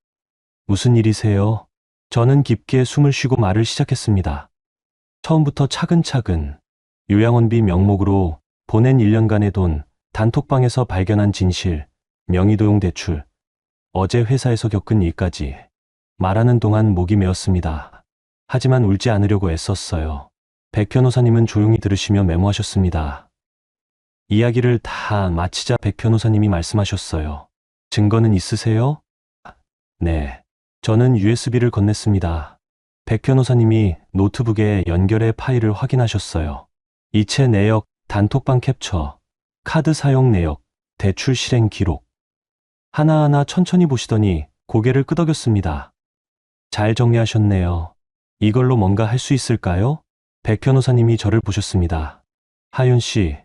무슨 일이세요? 저는 깊게 숨을 쉬고 말을 시작했습니다. 처음부터 차근차근 요양원비 명목으로 보낸 1년간의 돈, 단톡방에서 발견한 진실, 명의도용 대출, 어제 회사에서 겪은 일까지 말하는 동안 목이 메었습니다. 하지만 울지 않으려고 애썼어요. 백 변호사님은 조용히 들으시며 메모하셨습니다. 이야기를 다 마치자 백 변호사님이 말씀하셨어요. 증거는 있으세요? 네. 저는 USB를 건넸습니다. 백 변호사님이 노트북에 연결해 파일을 확인하셨어요. 이체 내역, 단톡방 캡처, 카드 사용 내역, 대출 실행 기록. 하나하나 천천히 보시더니 고개를 끄덕였습니다. 잘 정리하셨네요. 이걸로 뭔가 할 수 있을까요? 백 변호사님이 저를 보셨습니다. 하윤 씨,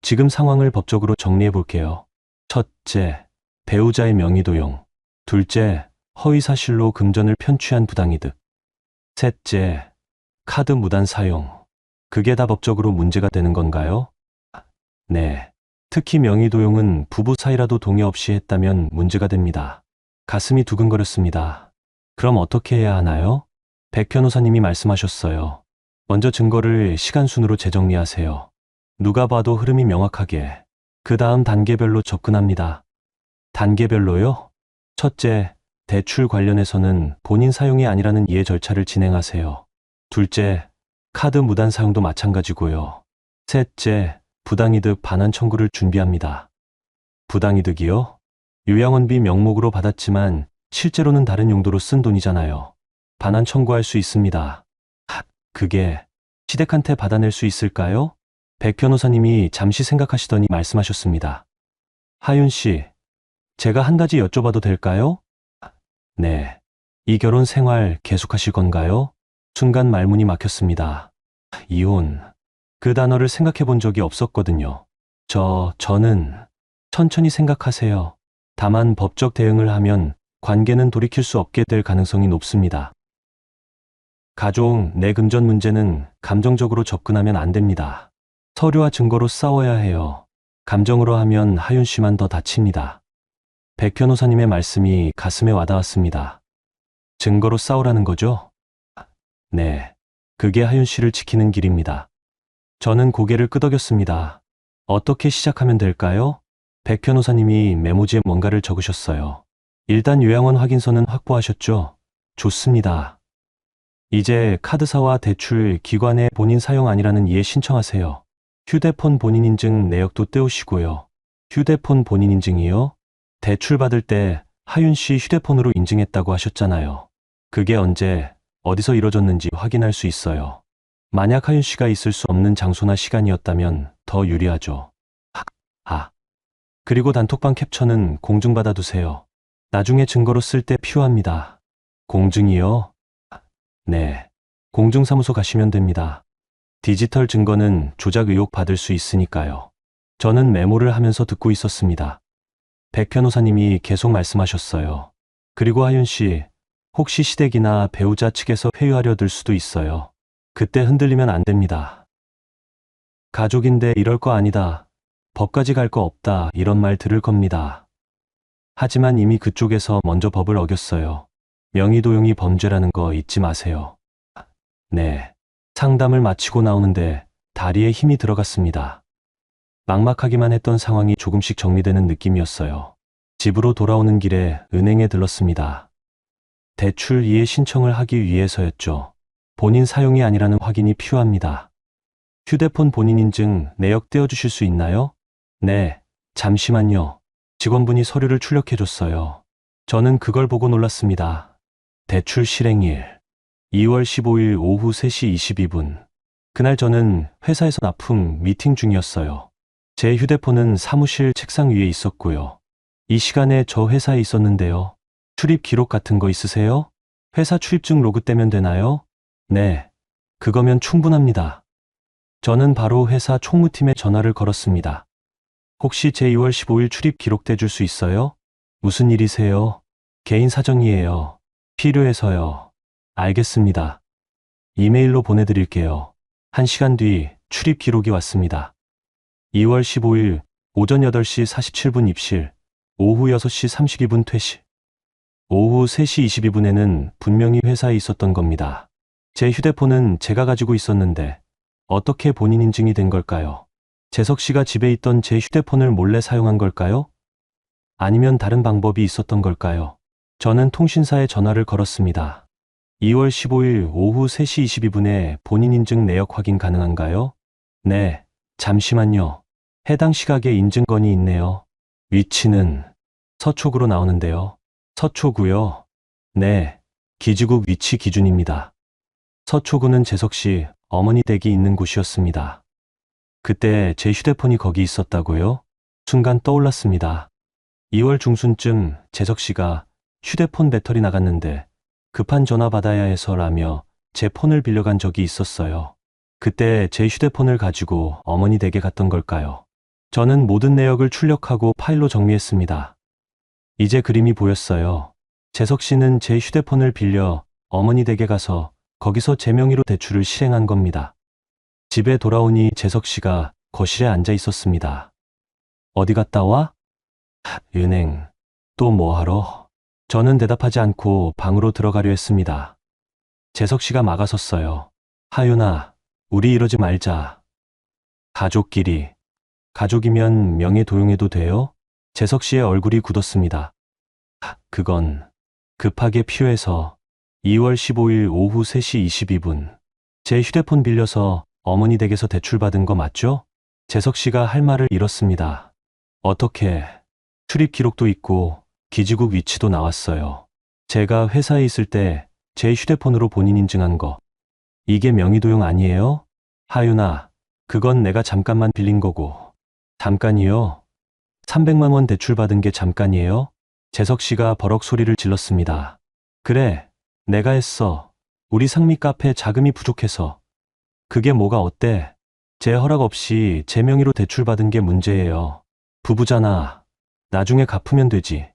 지금 상황을 법적으로 정리해 볼게요. 첫째, 배우자의 명의 도용. 둘째, 허위 사실로 금전을 편취한 부당이득. 셋째, 카드 무단 사용. 그게 다 법적으로 문제가 되는 건가요? 네. 특히 명의 도용은 부부 사이라도 동의 없이 했다면 문제가 됩니다. 가슴이 두근거렸습니다. 그럼 어떻게 해야 하나요? 백 변호사님이 말씀하셨어요. 먼저 증거를 시간순으로 재정리하세요. 누가 봐도 흐름이 명확하게. 그 다음 단계별로 접근합니다. 단계별로요? 첫째, 대출 관련해서는 본인 사용이 아니라는 이해 절차를 진행하세요. 둘째, 카드 무단 사용도 마찬가지고요. 셋째, 부당이득 반환 청구를 준비합니다. 부당이득이요? 요양원비 명목으로 받았지만 실제로는 다른 용도로 쓴 돈이잖아요. 반환 청구할 수 있습니다. 그게 시댁한테 받아낼 수 있을까요? 백 변호사님이 잠시 생각하시더니 말씀하셨습니다. 하윤 씨, 제가 한 가지 여쭤봐도 될까요? 네. 이 결혼 생활 계속하실 건가요? 순간 말문이 막혔습니다. 이혼. 그 단어를 생각해 본 적이 없었거든요. 저는 천천히 생각하세요. 다만 법적 대응을 하면 관계는 돌이킬 수 없게 될 가능성이 높습니다. 가족 내 금전 문제는 감정적으로 접근하면 안 됩니다. 서류와 증거로 싸워야 해요. 감정으로 하면 하윤 씨만 더 다칩니다. 백 변호사님의 말씀이 가슴에 와닿았습니다. 증거로 싸우라는 거죠? 네. 그게 하윤 씨를 지키는 길입니다. 저는 고개를 끄덕였습니다. 어떻게 시작하면 될까요? 백 변호사님이 메모지에 뭔가를 적으셨어요. 일단 요양원 확인서는 확보하셨죠? 좋습니다. 이제 카드사와 대출 기관에 본인 사용 아니라는 이해 신청하세요. 휴대폰 본인 인증 내역도 떼우시고요. 휴대폰 본인 인증이요? 대출 받을 때 하윤 씨 휴대폰으로 인증했다고 하셨잖아요. 그게 언제, 어디서 이뤄졌는지 확인할 수 있어요. 만약 하윤 씨가 있을 수 없는 장소나 시간이었다면 더 유리하죠. 그리고 단톡방 캡처는 공증받아 두세요. 나중에 증거로 쓸 때 필요합니다. 공증이요? 네. 공증사무소 가시면 됩니다. 디지털 증거는 조작 의혹 받을 수 있으니까요. 저는 메모를 하면서 듣고 있었습니다. 백 변호사님이 계속 말씀하셨어요. 그리고 하윤 씨, 혹시 시댁이나 배우자 측에서 회유하려 들 수도 있어요. 그때 흔들리면 안 됩니다. 가족인데 이럴 거 아니다. 법까지 갈 거 없다. 이런 말 들을 겁니다. 하지만 이미 그쪽에서 먼저 법을 어겼어요. 명의도용이 범죄라는 거 잊지 마세요. 네. 상담을 마치고 나오는데 다리에 힘이 들어갔습니다. 막막하기만 했던 상황이 조금씩 정리되는 느낌이었어요. 집으로 돌아오는 길에 은행에 들렀습니다. 대출 이해 신청을 하기 위해서였죠. 본인 사용이 아니라는 확인이 필요합니다. 휴대폰 본인 인증 내역 떼어주실 수 있나요? 네, 잠시만요. 직원분이 서류를 출력해줬어요. 저는 그걸 보고 놀랐습니다. 대출 실행일 2월 15일 오후 3시 22분. 그날 저는 회사에서 납품 미팅 중이었어요. 제 휴대폰은 사무실 책상 위에 있었고요. 이 시간에 저 회사에 있었는데요. 출입 기록 같은 거 있으세요? 회사 출입증 로그 떼면 되나요? 네, 그거면 충분합니다. 저는 바로 회사 총무팀에 전화를 걸었습니다. 혹시 제 2월 15일 출입 기록 떼줄 수 있어요? 무슨 일이세요? 개인 사정이에요. 필요해서요. 알겠습니다. 이메일로 보내드릴게요. 1시간 뒤 출입 기록이 왔습니다. 2월 15일 오전 8시 47분 입실, 오후 6시 32분 퇴실. 오후 3시 22분에는 분명히 회사에 있었던 겁니다. 제 휴대폰은 제가 가지고 있었는데 어떻게 본인 인증이 된 걸까요? 재석 씨가 집에 있던 제 휴대폰을 몰래 사용한 걸까요? 아니면 다른 방법이 있었던 걸까요? 저는 통신사에 전화를 걸었습니다. 2월 15일 오후 3시 22분에 본인 인증 내역 확인 가능한가요? 네, 잠시만요. 해당 시각에 인증건이 있네요. 위치는 서초구로 나오는데요. 서초구요? 네, 기지국 위치 기준입니다. 서초구는 재석 씨 어머니 댁이 있는 곳이었습니다. 그때 제 휴대폰이 거기 있었다고요? 순간 떠올랐습니다. 2월 중순쯤 재석 씨가 휴대폰 배터리 나갔는데 급한 전화 받아야 해서라며 제 폰을 빌려간 적이 있었어요. 그때 제 휴대폰을 가지고 어머니 댁에 갔던 걸까요? 저는 모든 내역을 출력하고 파일로 정리했습니다. 이제 그림이 보였어요. 재석 씨는 제 휴대폰을 빌려 어머니 댁에 가서 거기서 제 명의로 대출을 실행한 겁니다. 집에 돌아오니 재석 씨가 거실에 앉아 있었습니다. 어디 갔다 와? 은행. 또 뭐 하러? 저는 대답하지 않고 방으로 들어가려 했습니다. 재석 씨가 막아섰어요. 하윤아, 우리 이러지 말자. 가족끼리. 가족이면 명예 도용해도 돼요? 재석 씨의 얼굴이 굳었습니다. 그건 급하게 필요해서 2월 15일 오후 3시 22분. 제 휴대폰 빌려서 어머니 댁에서 대출받은 거 맞죠? 재석 씨가 할 말을 잃었습니다. 어떻게? 출입 기록도 있고 기지국 위치도 나왔어요. 제가 회사에 있을 때 제 휴대폰으로 본인 인증한 거. 이게 명의도용 아니에요? 하윤아, 그건 내가 잠깐만 빌린 거고. 잠깐이요? 300만 원 대출받은 게 잠깐이에요? 재석 씨가 버럭 소리를 질렀습니다. 그래, 내가 했어. 우리 상미 카페 자금이 부족해서. 그게 뭐가 어때? 제 허락 없이 제 명의로 대출받은 게 문제예요. 부부잖아. 나중에 갚으면 되지.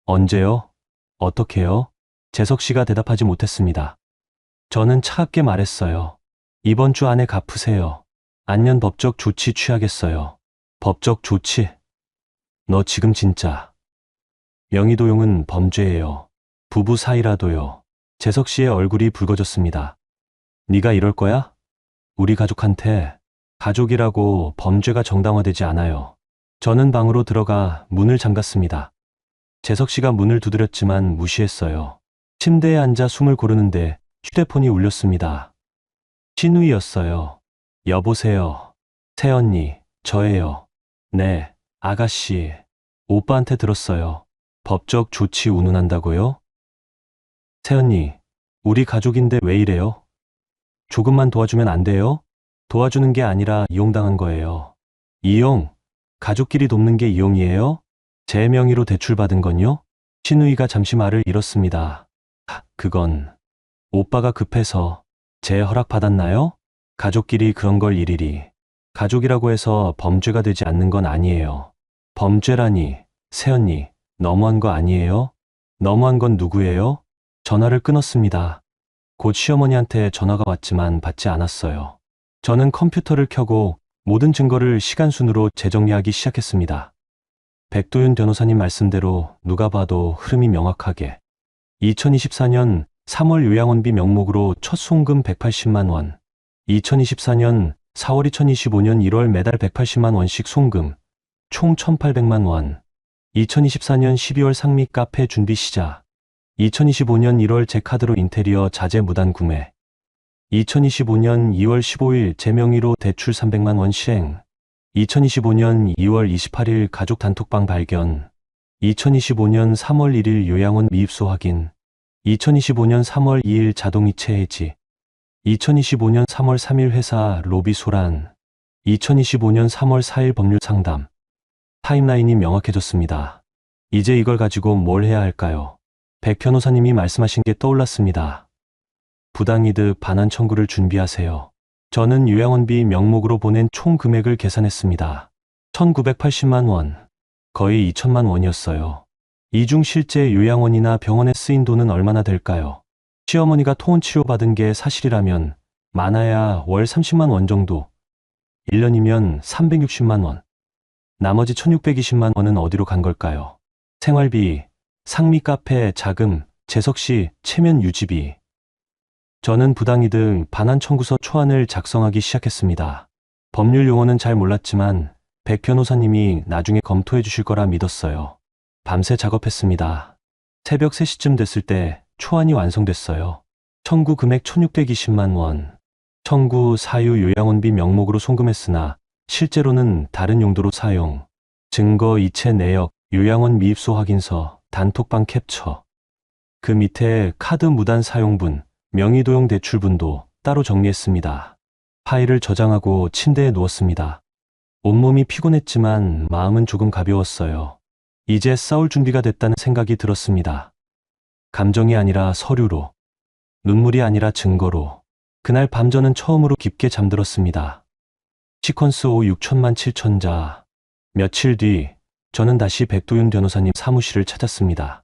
언제요? 어떻게요? 재석 씨가 대답하지 못했습니다. 저는 차갑게 말했어요. 이번 주 안에 갚으세요. 안면 법적 조치 취하겠어요. 법적 조치? 너 지금 진짜. 명의도용은 범죄예요. 부부 사이라도요. 재석 씨의 얼굴이 붉어졌습니다. 네가 이럴 거야? 우리 가족한테. 가족이라고 범죄가 정당화되지 않아요. 저는 방으로 들어가 문을 잠갔습니다. 재석 씨가 문을 두드렸지만 무시했어요. 침대에 앉아 숨을 고르는데 휴대폰이 울렸습니다. 신우이였어요. 여보세요. 새언니, 저예요. 네, 아가씨. 오빠한테 들었어요. 법적 조치 운운한다고요? 새언니, 우리 가족인데 왜 이래요? 조금만 도와주면 안 돼요? 도와주는 게 아니라 이용당한 거예요. 이용? 가족끼리 돕는 게 이용이에요? 제 명의로 대출받은 건요? 신우이가 잠시 말을 잃었습니다. 그건 오빠가 급해서. 제 허락 받았나요? 가족끼리 그런 걸 일일이. 가족이라고 해서 범죄가 되지 않는 건 아니에요. 범죄라니, 새언니, 너무한 거 아니에요? 너무한 건 누구예요? 전화를 끊었습니다. 곧 시어머니한테 전화가 왔지만 받지 않았어요. 저는 컴퓨터를 켜고 모든 증거를 시간순으로 재정리하기 시작했습니다. 백도윤 변호사님 말씀대로 누가 봐도 흐름이 명확하게 2024년 3월 요양원비 명목으로 첫 송금 180만 원, 2024년 4월 2025년 1월 매달 180만 원씩 송금, 총 1,800만 원, 2024년 12월 상미 카페 준비 시작, 2025년 1월 제 카드로 인테리어 자재 무단 구매, 2025년 2월 15일 제 명의로 대출 300만 원 실행, 2025년 2월 28일 가족 단톡방 발견, 2025년 3월 1일 요양원 미입소 확인, 2025년 3월 2일 자동이체 해지, 2025년 3월 3일 회사 로비 소란, 2025년 3월 4일 법률 상담. 타임라인이 명확해졌습니다. 이제 이걸 가지고 뭘 해야 할까요? 백 변호사님이 말씀하신 게 떠올랐습니다. 부당이득 반환 청구를 준비하세요. 저는 요양원비 명목으로 보낸 총 금액을 계산했습니다. 1,980만 원. 거의 2천만 원이었어요. 이 중 실제 요양원이나 병원에 쓰인 돈은 얼마나 될까요? 시어머니가 토온 치료받은 게 사실이라면 많아야 월 30만 원 정도. 1년이면 360만 원. 나머지 1,620만 원은 어디로 간 걸까요? 생활비, 상미 카페 자금, 재석 씨 체면 유지비. 저는 부당이득 반환 청구서 초안을 작성하기 시작했습니다. 법률 용어는 잘 몰랐지만 백 변호사님이 나중에 검토해 주실 거라 믿었어요. 밤새 작업했습니다. 새벽 3시쯤 됐을 때 초안이 완성됐어요. 청구 금액 1,620만 원. 청구 사유 요양원비 명목으로 송금했으나 실제로는 다른 용도로 사용. 증거 이체 내역, 요양원 미입소 확인서, 단톡방 캡처. 그 밑에 카드 무단 사용분, 명의도용 대출분도 따로 정리했습니다. 파일을 저장하고 침대에 누웠습니다. 온몸이 피곤했지만 마음은 조금 가벼웠어요. 이제 싸울 준비가 됐다는 생각이 들었습니다. 감정이 아니라 서류로, 눈물이 아니라 증거로. 그날 밤 저는 처음으로 깊게 잠들었습니다. 시퀀스 5 6천만 7천자. 며칠 뒤 저는 다시 백도윤 변호사님 사무실을 찾았습니다.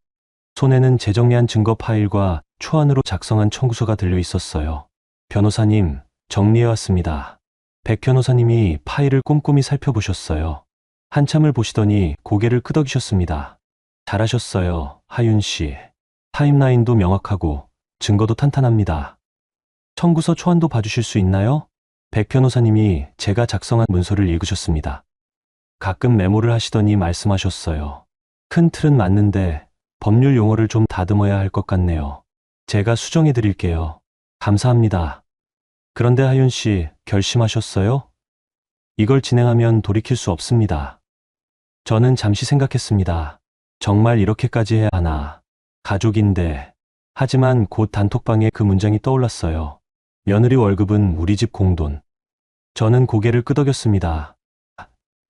손에는 재정리한 증거 파일과 초안으로 작성한 청구서가 들려 있었어요. 변호사님, 정리해왔습니다. 백 변호사님이 파일을 꼼꼼히 살펴보셨어요. 한참을 보시더니 고개를 끄덕이셨습니다. 잘하셨어요, 하윤 씨. 타임라인도 명확하고 증거도 탄탄합니다. 청구서 초안도 봐주실 수 있나요? 백 변호사님이 제가 작성한 문서를 읽으셨습니다. 가끔 메모를 하시더니 말씀하셨어요. 큰 틀은 맞는데 법률 용어를 좀 다듬어야 할 것 같네요. 제가 수정해 드릴게요. 감사합니다. 그런데 하윤 씨, 결심하셨어요? 이걸 진행하면 돌이킬 수 없습니다. 저는 잠시 생각했습니다. 정말 이렇게까지 해야 하나. 가족인데. 하지만 곧 단톡방에 그 문장이 떠올랐어요. 며느리 월급은 우리 집 공돈. 저는 고개를 끄덕였습니다.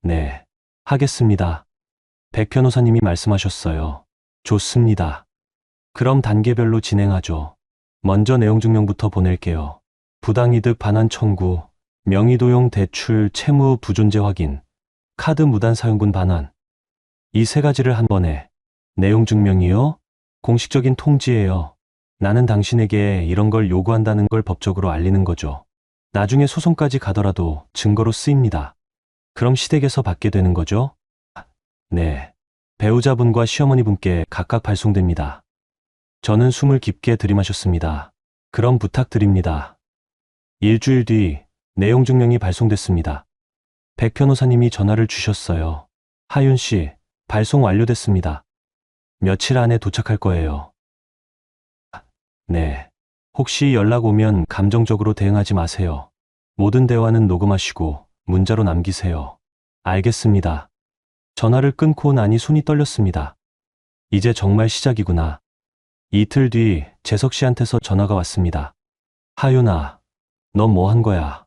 네, 하겠습니다. 백 변호사님이 말씀하셨어요. 좋습니다. 그럼 단계별로 진행하죠. 먼저 내용 증명부터 보낼게요. 부당이득 반환 청구, 명의도용 대출 채무 부존재 확인, 카드 무단 사용분 반환. 이 세 가지를 한 번에. 내용 증명이요? 공식적인 통지예요. 나는 당신에게 이런 걸 요구한다는 걸 법적으로 알리는 거죠. 나중에 소송까지 가더라도 증거로 쓰입니다. 그럼 시댁에서 받게 되는 거죠? 네. 배우자분과 시어머니분께 각각 발송됩니다. 저는 숨을 깊게 들이마셨습니다. 그럼 부탁드립니다. 일주일 뒤 내용 증명이 발송됐습니다. 백 변호사님이 전화를 주셨어요. 하윤 씨, 발송 완료됐습니다. 며칠 안에 도착할 거예요. 네. 혹시 연락 오면 감정적으로 대응하지 마세요. 모든 대화는 녹음하시고 문자로 남기세요. 알겠습니다. 전화를 끊고 나니 손이 떨렸습니다. 이제 정말 시작이구나. 이틀 뒤 재석 씨한테서 전화가 왔습니다. 하윤아, 넌 뭐 한 거야?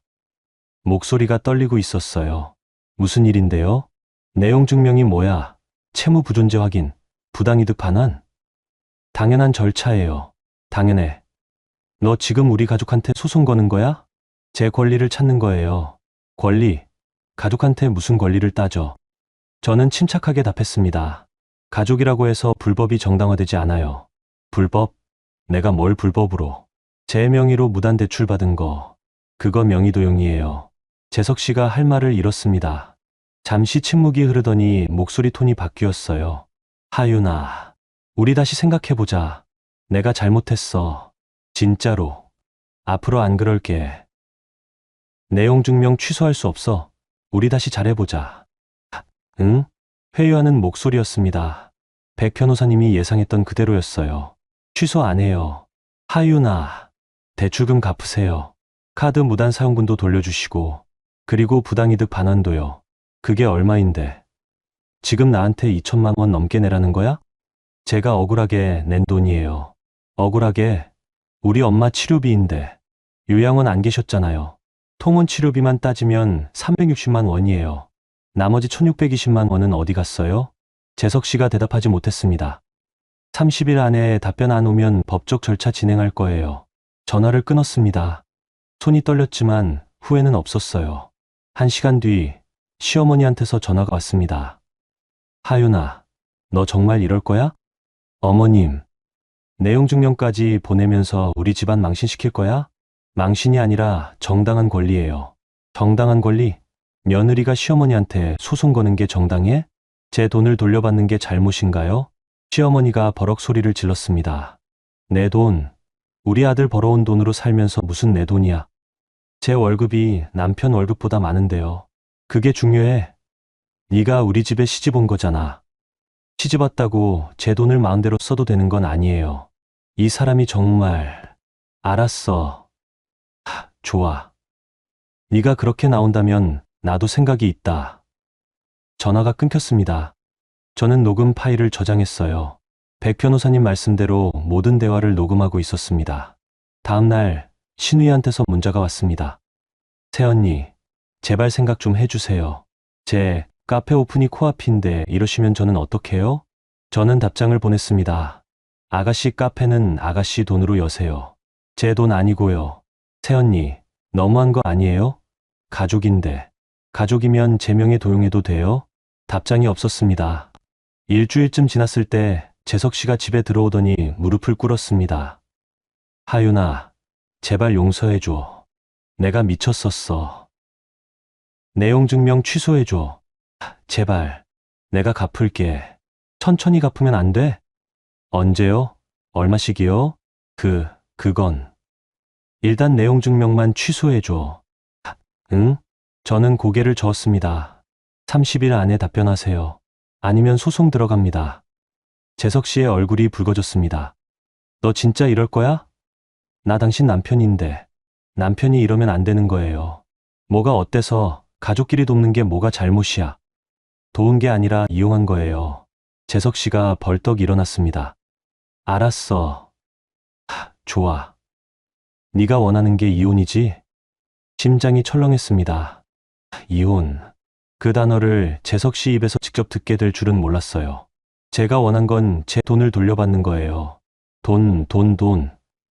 목소리가 떨리고 있었어요. 무슨 일인데요? 내용 증명이 뭐야? 채무 부존재 확인, 부당이득 반환? 당연한 절차예요. 당연해. 너 지금 우리 가족한테 소송 거는 거야? 제 권리를 찾는 거예요. 권리? 가족한테 무슨 권리를 따져? 저는 침착하게 답했습니다. 가족이라고 해서 불법이 정당화되지 않아요. 불법? 내가 뭘 불법으로? 제 명의로 무단 대출 받은 거. 그거 명의도용이에요. 재석 씨가 할 말을 잃었습니다. 잠시 침묵이 흐르더니 목소리 톤이 바뀌었어요. 하윤아, 우리 다시 생각해보자. 내가 잘못했어. 진짜로. 앞으로 안 그럴게. 내용 증명 취소할 수 없어. 우리 다시 잘해보자. 응? 회유하는 목소리였습니다. 백 변호사님이 예상했던 그대로였어요. 취소 안 해요. 하윤아, 대출금 갚으세요. 카드 무단 사용분도 돌려주시고, 그리고 부당이득 반환도요. 그게 얼마인데? 지금 나한테 2천만 원 넘게 내라는 거야? 제가 억울하게 낸 돈이에요. 억울하게? 우리 엄마 치료비인데. 요양원 안 계셨잖아요. 통원 치료비만 따지면 360만 원이에요. 나머지 1620만 원은 어디 갔어요? 재석 씨가 대답하지 못했습니다. 30일 안에 답변 안 오면 법적 절차 진행할 거예요. 전화를 끊었습니다. 손이 떨렸지만 후회는 없었어요. 1시간 뒤 시어머니한테서 전화가 왔습니다. 하윤아, 너 정말 이럴 거야? 어머님, 내용 증명까지 보내면서 우리 집안 망신시킬 거야? 망신이 아니라 정당한 권리예요. 정당한 권리? 며느리가 시어머니한테 소송 거는 게 정당해? 제 돈을 돌려받는 게 잘못인가요? 시어머니가 버럭 소리를 질렀습니다. 내 돈, 우리 아들 벌어온 돈으로 살면서 무슨 내 돈이야. 제 월급이 남편 월급보다 많은데요. 그게 중요해. 네가 우리 집에 시집 온 거잖아. 시집 왔다고 제 돈을 마음대로 써도 되는 건 아니에요. 이 사람이 정말... 알았어. 좋아. 네가 그렇게 나온다면 나도 생각이 있다. 전화가 끊겼습니다. 저는 녹음 파일을 저장했어요. 백 변호사님 말씀대로 모든 대화를 녹음하고 있었습니다. 다음 날 신우이한테서 문자가 왔습니다. 새언니, 제발 생각 좀 해주세요. 제 카페 오픈이 코앞인데 이러시면 저는 어떡해요? 저는 답장을 보냈습니다. 아가씨 카페는 아가씨 돈으로 여세요. 제 돈 아니고요. 새언니, 너무한 거 아니에요? 가족인데. 가족이면 제 명에 도용해도 돼요? 답장이 없었습니다. 일주일쯤 지났을 때 재석 씨가 집에 들어오더니 무릎을 꿇었습니다. 하윤아, 제발 용서해줘. 내가 미쳤었어. 내용 증명 취소해줘. 제발. 내가 갚을게. 천천히 갚으면 안 돼? 언제요? 얼마씩이요? 그건. 일단 내용 증명만 취소해줘. 응? 저는 고개를 저었습니다. 30일 안에 답변하세요. 아니면 소송 들어갑니다. 재석 씨의 얼굴이 붉어졌습니다. 너 진짜 이럴 거야? 나 당신 남편인데. 남편이 이러면 안 되는 거예요. 뭐가 어때서 가족끼리 돕는 게 뭐가 잘못이야. 도운 게 아니라 이용한 거예요. 재석 씨가 벌떡 일어났습니다. 알았어. 좋아. 네가 원하는 게 이혼이지? 심장이 철렁했습니다. 이혼. 그 단어를 재석 씨 입에서 직접 듣게 될 줄은 몰랐어요. 제가 원한 건 제 돈을 돌려받는 거예요. 돈.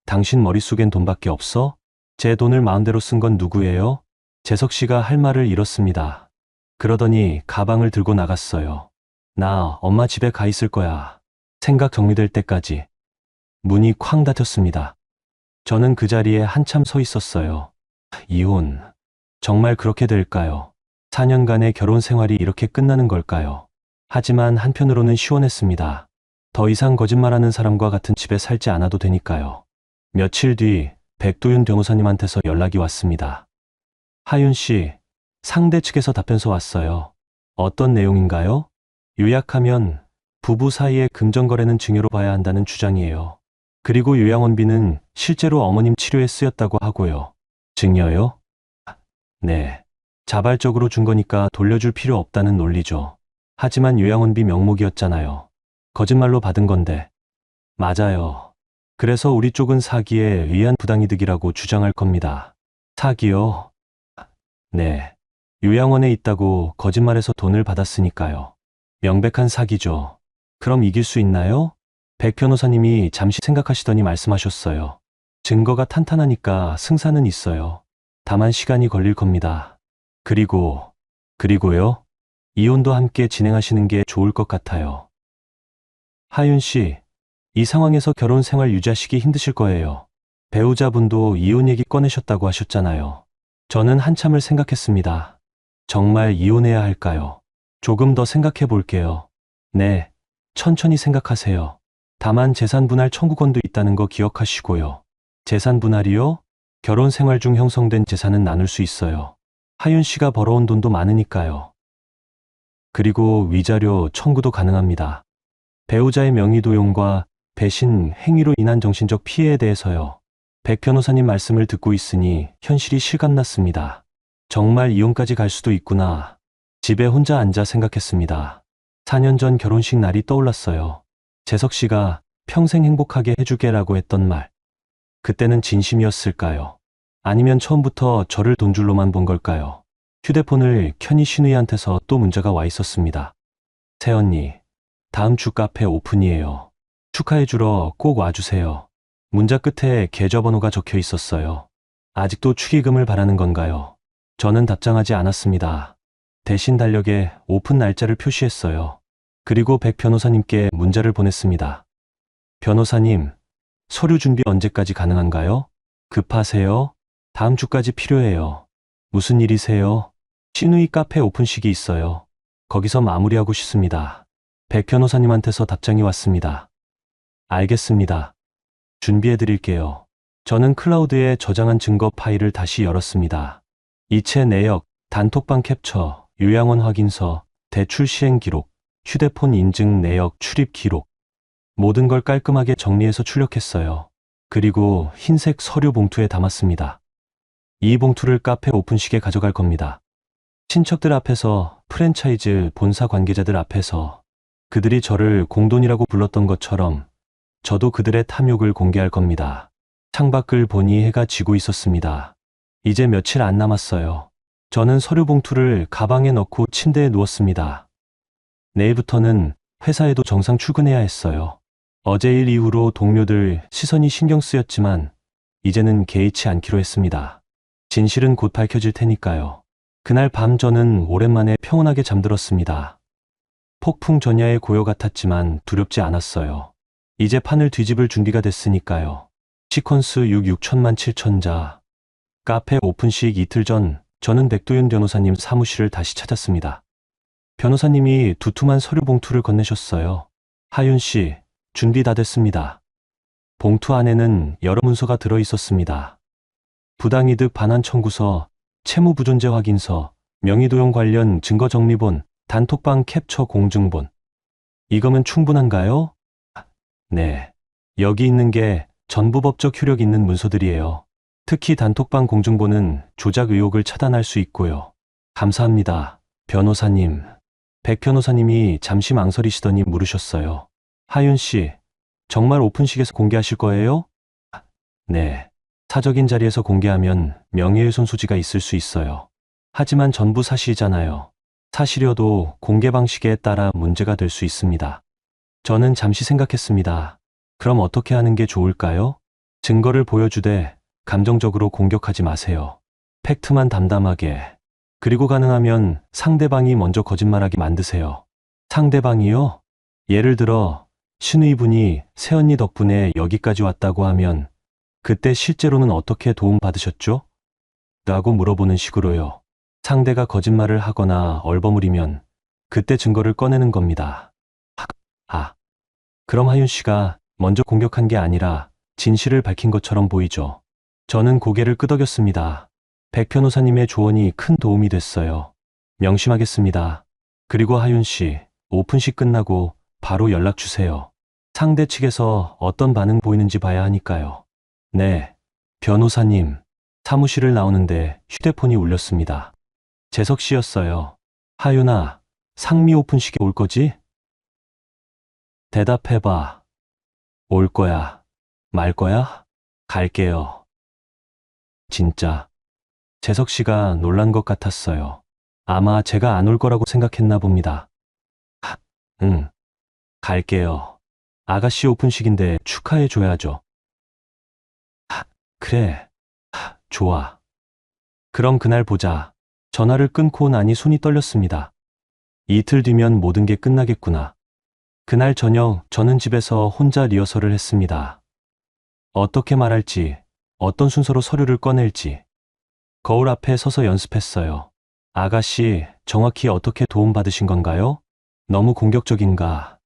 당신 머릿속엔 돈밖에 없어? 제 돈을 마음대로 쓴 건 누구예요? 재석 씨가 할 말을 잃었습니다. 그러더니 가방을 들고 나갔어요. 나 엄마 집에 가 있을 거야. 생각 정리될 때까지. 문이 쾅 닫혔습니다. 저는 그 자리에 한참 서 있었어요. 이혼. 정말 그렇게 될까요? 4년간의 결혼 생활이 이렇게 끝나는 걸까요? 하지만 한편으로는 시원했습니다. 더 이상 거짓말하는 사람과 같은 집에 살지 않아도 되니까요. 며칠 뒤 백도윤 변호사님한테서 연락이 왔습니다. 하윤 씨, 상대 측에서 답변서 왔어요. 어떤 내용인가요? 요약하면 부부 사이의 금전거래는 증여로 봐야 한다는 주장이에요. 그리고 요양원비는 실제로 어머님 치료에 쓰였다고 하고요. 증여요? 네. 자발적으로 준 거니까 돌려줄 필요 없다는 논리죠. 하지만 요양원비 명목이었잖아요. 거짓말로 받은 건데. 맞아요. 그래서 우리 쪽은 사기에 의한 부당이득이라고 주장할 겁니다. 사기요? 네. 요양원에 있다고 거짓말해서 돈을 받았으니까요. 명백한 사기죠. 그럼 이길 수 있나요? 백 변호사님이 잠시 생각하시더니 말씀하셨어요. 증거가 탄탄하니까 승산은 있어요. 다만 시간이 걸릴 겁니다. 그리고요? 이혼도 함께 진행하시는 게 좋을 것 같아요. 하윤 씨, 이 상황에서 결혼 생활 유지하시기 힘드실 거예요. 배우자분도 이혼 얘기 꺼내셨다고 하셨잖아요. 저는 한참을 생각했습니다. 정말 이혼해야 할까요? 조금 더 생각해 볼게요. 네, 천천히 생각하세요. 다만 재산 분할 청구권도 있다는 거 기억하시고요. 재산 분할이요? 결혼 생활 중 형성된 재산은 나눌 수 있어요. 하윤 씨가 벌어온 돈도 많으니까요. 그리고 위자료 청구도 가능합니다. 배우자의 명의 도용과 배신, 행위로 인한 정신적 피해에 대해서요. 백 변호사님 말씀을 듣고 있으니 현실이 실감났습니다. 정말 이혼까지 갈 수도 있구나. 집에 혼자 앉아 생각했습니다. 4년 전 결혼식 날이 떠올랐어요. 재석 씨가 평생 행복하게 해주게라고 했던 말. 그때는 진심이었을까요? 아니면 처음부터 저를 돈줄로만 본 걸까요? 휴대폰을 켜니 신우이한테서 또 문자가 와 있었습니다. 새언니, 다음 주 카페 오픈이에요. 축하해주러 꼭 와주세요. 문자 끝에 계좌번호가 적혀 있었어요. 아직도 축의금을 바라는 건가요? 저는 답장하지 않았습니다. 대신 달력에 오픈 날짜를 표시했어요. 그리고 백 변호사님께 문자를 보냈습니다. 변호사님, 서류 준비 언제까지 가능한가요? 급하세요? 다음 주까지 필요해요. 무슨 일이세요? 신우이 카페 오픈식이 있어요. 거기서 마무리하고 싶습니다. 백 변호사님한테서 답장이 왔습니다. 알겠습니다. 준비해 드릴게요. 저는 클라우드에 저장한 증거 파일을 다시 열었습니다. 이체 내역, 단톡방 캡처, 요양원 확인서, 대출 시행 기록, 휴대폰 인증 내역 출입 기록. 모든 걸 깔끔하게 정리해서 출력했어요. 그리고 흰색 서류 봉투에 담았습니다. 이 봉투를 카페 오픈식에 가져갈 겁니다. 친척들 앞에서, 프랜차이즈 본사 관계자들 앞에서, 그들이 저를 공돈이라고 불렀던 것처럼 저도 그들의 탐욕을 공개할 겁니다. 창밖을 보니 해가 지고 있었습니다. 이제 며칠 안 남았어요. 저는 서류 봉투를 가방에 넣고 침대에 누웠습니다. 내일부터는 회사에도 정상 출근해야 했어요. 어제 일 이후로 동료들 시선이 신경 쓰였지만 이제는 개의치 않기로 했습니다. 진실은 곧 밝혀질 테니까요. 그날 밤 저는 오랜만에 평온하게 잠들었습니다. 폭풍 전야의 고요 같았지만 두렵지 않았어요. 이제 판을 뒤집을 준비가 됐으니까요. 시퀀스 6 6천만 7천자. 카페 오픈식 이틀 전 저는 백도윤 변호사님 사무실을 다시 찾았습니다. 변호사님이 두툼한 서류 봉투를 건네셨어요. 하윤 씨, 준비 다 됐습니다. 봉투 안에는 여러 문서가 들어 있었습니다. 부당이득 반환 청구서, 채무부존재 확인서, 명의도용 관련 증거정리본, 단톡방 캡처 공증본. 이거면 충분한가요? 네. 여기 있는 게 전부 법적 효력 있는 문서들이에요. 특히 단톡방 공증본은 조작 의혹을 차단할 수 있고요. 감사합니다, 변호사님. 백 변호사님이 잠시 망설이시더니 물으셨어요. 하윤 씨, 정말 오픈식에서 공개하실 거예요? 네. 사적인 자리에서 공개하면 명예훼손 소지가 있을 수 있어요. 하지만 전부 사실이잖아요. 사실이어도 공개 방식에 따라 문제가 될 수 있습니다. 저는 잠시 생각했습니다. 그럼 어떻게 하는 게 좋을까요? 증거를 보여주되 감정적으로 공격하지 마세요. 팩트만 담담하게. 그리고 가능하면 상대방이 먼저 거짓말하게 만드세요. 상대방이요? 예를 들어 신우이분이 새언니 덕분에 여기까지 왔다고 하면 그때 실제로는 어떻게 도움받으셨죠? 라고 물어보는 식으로요. 상대가 거짓말을 하거나 얼버무리면 그때 증거를 꺼내는 겁니다. 그럼 하윤 씨가 먼저 공격한 게 아니라 진실을 밝힌 것처럼 보이죠. 저는 고개를 끄덕였습니다. 백 변호사님의 조언이 큰 도움이 됐어요. 명심하겠습니다. 그리고 하윤 씨, 오픈식 끝나고 바로 연락 주세요. 상대 측에서 어떤 반응 보이는지 봐야 하니까요. 네, 변호사님. 사무실을 나오는데 휴대폰이 울렸습니다. 재석 씨였어요. 하윤아, 상미 오픈식에 올 거지? 대답해봐. 올 거야. 말 거야? 갈게요. 진짜. 재석 씨가 놀란 것 같았어요. 아마 제가 안 올 거라고 생각했나 봅니다. 응. 갈게요. 아가씨 오픈식인데 축하해 줘야죠. 그래. 좋아. 그럼 그날 보자. 전화를 끊고 나니 손이 떨렸습니다. 이틀 뒤면 모든 게 끝나겠구나. 그날 저녁 저는 집에서 혼자 리허설을 했습니다. 어떻게 말할지, 어떤 순서로 서류를 꺼낼지. 거울 앞에 서서 연습했어요. 아가씨, 정확히 어떻게 도움받으신 건가요? 너무 공격적인가?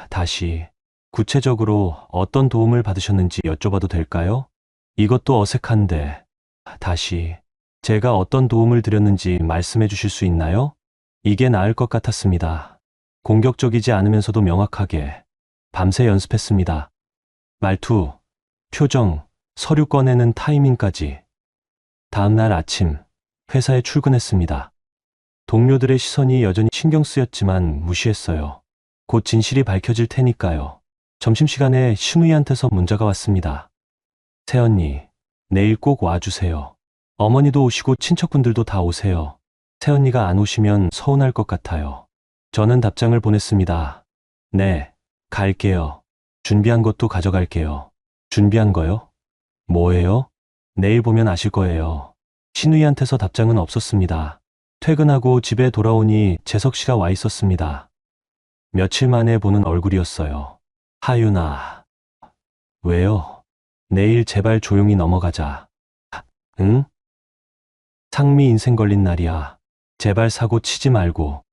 다시, 구체적으로 어떤 도움을 받으셨는지 여쭤봐도 될까요? 이것도 어색한데, 다시, 제가 어떤 도움을 드렸는지 말씀해 주실 수 있나요? 이게 나을 것 같았습니다. 공격적이지 않으면서도 명확하게 밤새 연습했습니다. 말투, 표정, 서류 꺼내는 타이밍까지. 다음날 아침 회사에 출근했습니다. 동료들의 시선이 여전히 신경 쓰였지만 무시했어요. 곧 진실이 밝혀질 테니까요. 점심시간에 신우이한테서 문자가 왔습니다. 새언니, 내일 꼭 와주세요. 어머니도 오시고 친척분들도 다 오세요. 새언니가 안 오시면 서운할 것 같아요. 저는 답장을 보냈습니다. 네, 갈게요. 준비한 것도 가져갈게요. 준비한 거요? 뭐예요? 내일 보면 아실 거예요. 신우이한테서 답장은 없었습니다. 퇴근하고 집에 돌아오니 재석 씨가 와 있었습니다. 며칠 만에 보는 얼굴이었어요. 하윤아. 왜요? 내일 제발 조용히 넘어가자. 응? 상미 인생 걸린 날이야. 제발 사고 치지 말고.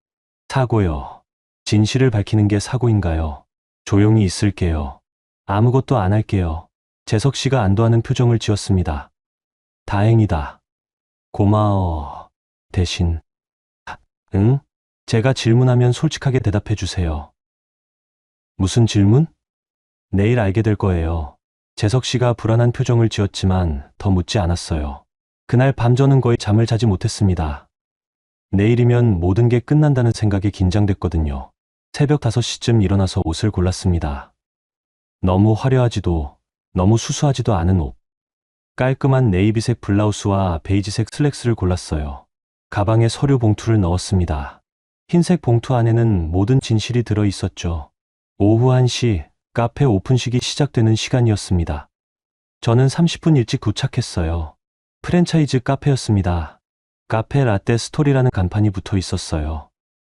사고요. 진실을 밝히는 게 사고인가요? 조용히 있을게요. 아무것도 안 할게요. 재석 씨가 안도하는 표정을 지었습니다. 다행이다. 고마워. 대신. 응? 제가 질문하면 솔직하게 대답해 주세요. 무슨 질문? 내일 알게 될 거예요. 재석 씨가 불안한 표정을 지었지만 더 묻지 않았어요. 그날 밤 저는 거의 잠을 자지 못했습니다. 내일이면 모든 게 끝난다는 생각에 긴장됐거든요. 새벽 5시쯤 일어나서 옷을 골랐습니다. 너무 화려하지도 너무 수수하지도 않은 옷. 깔끔한 네이비색 블라우스와 베이지색 슬랙스를 골랐어요. 가방에 서류 봉투를 넣었습니다. 흰색 봉투 안에는 모든 진실이 들어 있었죠. 오후 1시 카페 오픈식이 시작되는 시간이었습니다. 저는 30분 일찍 도착했어요. 프랜차이즈 카페였습니다. 카페 라떼 스토리라는 간판이 붙어 있었어요.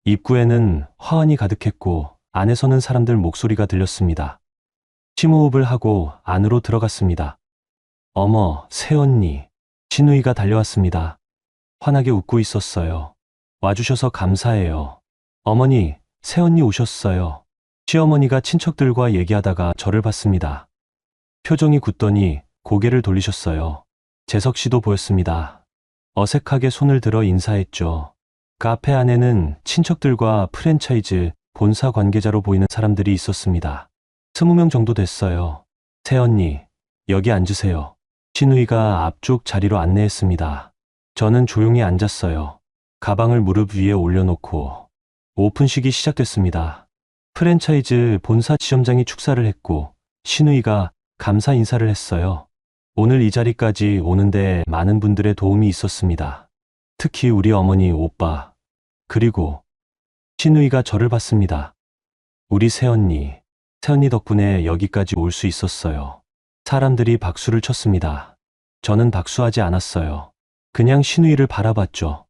입구에는 화환이 가득했고 안에서는 사람들 목소리가 들렸습니다. 심호흡을 하고 안으로 들어갔습니다. 어머, 새언니. 신우이가 달려왔습니다. 환하게 웃고 있었어요. 와주셔서 감사해요. 어머니, 새언니 오셨어요. 시어머니가 친척들과 얘기하다가 저를 봤습니다. 표정이 굳더니 고개를 돌리셨어요. 재석 씨도 보였습니다. 어색하게 손을 들어 인사했죠. 카페 안에는 친척들과 프랜차이즈 본사 관계자로 보이는 사람들이 있었습니다. 20명 정도 됐어요. 새언니, 여기 앉으세요. 신우이가 앞쪽 자리로 안내했습니다. 저는 조용히 앉았어요. 가방을 무릎 위에 올려놓고 오픈식이 시작됐습니다. 프랜차이즈 본사 지점장이 축사를 했고 신우이가 감사 인사를 했어요. 오늘 이 자리까지 오는데 많은 분들의 도움이 있었습니다. 특히 우리 어머니, 오빠, 그리고 신우이가 저를 봤습니다. 우리 새언니 덕분에 여기까지 올 수 있었어요. 사람들이 박수를 쳤습니다. 저는 박수하지 않았어요. 그냥 신우이를 바라봤죠.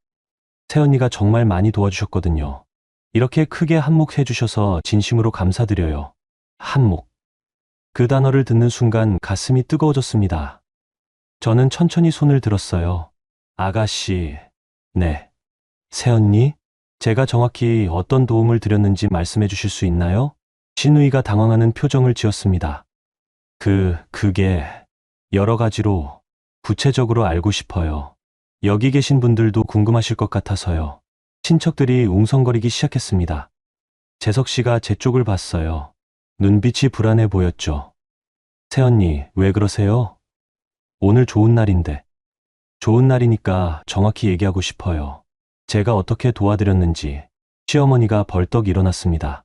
새언니가 정말 많이 도와주셨거든요. 이렇게 크게 한몫해 주셔서 진심으로 감사드려요. 한몫. 그 단어를 듣는 순간 가슴이 뜨거워졌습니다. 저는 천천히 손을 들었어요. 아가씨, 네. 새언니? 제가 정확히 어떤 도움을 드렸는지 말씀해 주실 수 있나요? 신우이가 당황하는 표정을 지었습니다. 그게 여러 가지로 구체적으로 알고 싶어요. 여기 계신 분들도 궁금하실 것 같아서요. 친척들이 웅성거리기 시작했습니다. 재석 씨가 제 쪽을 봤어요. 눈빛이 불안해 보였죠. 새언니, 왜 그러세요? 오늘 좋은 날인데. 좋은 날이니까 정확히 얘기하고 싶어요. 제가 어떻게 도와드렸는지. 시어머니가 벌떡 일어났습니다.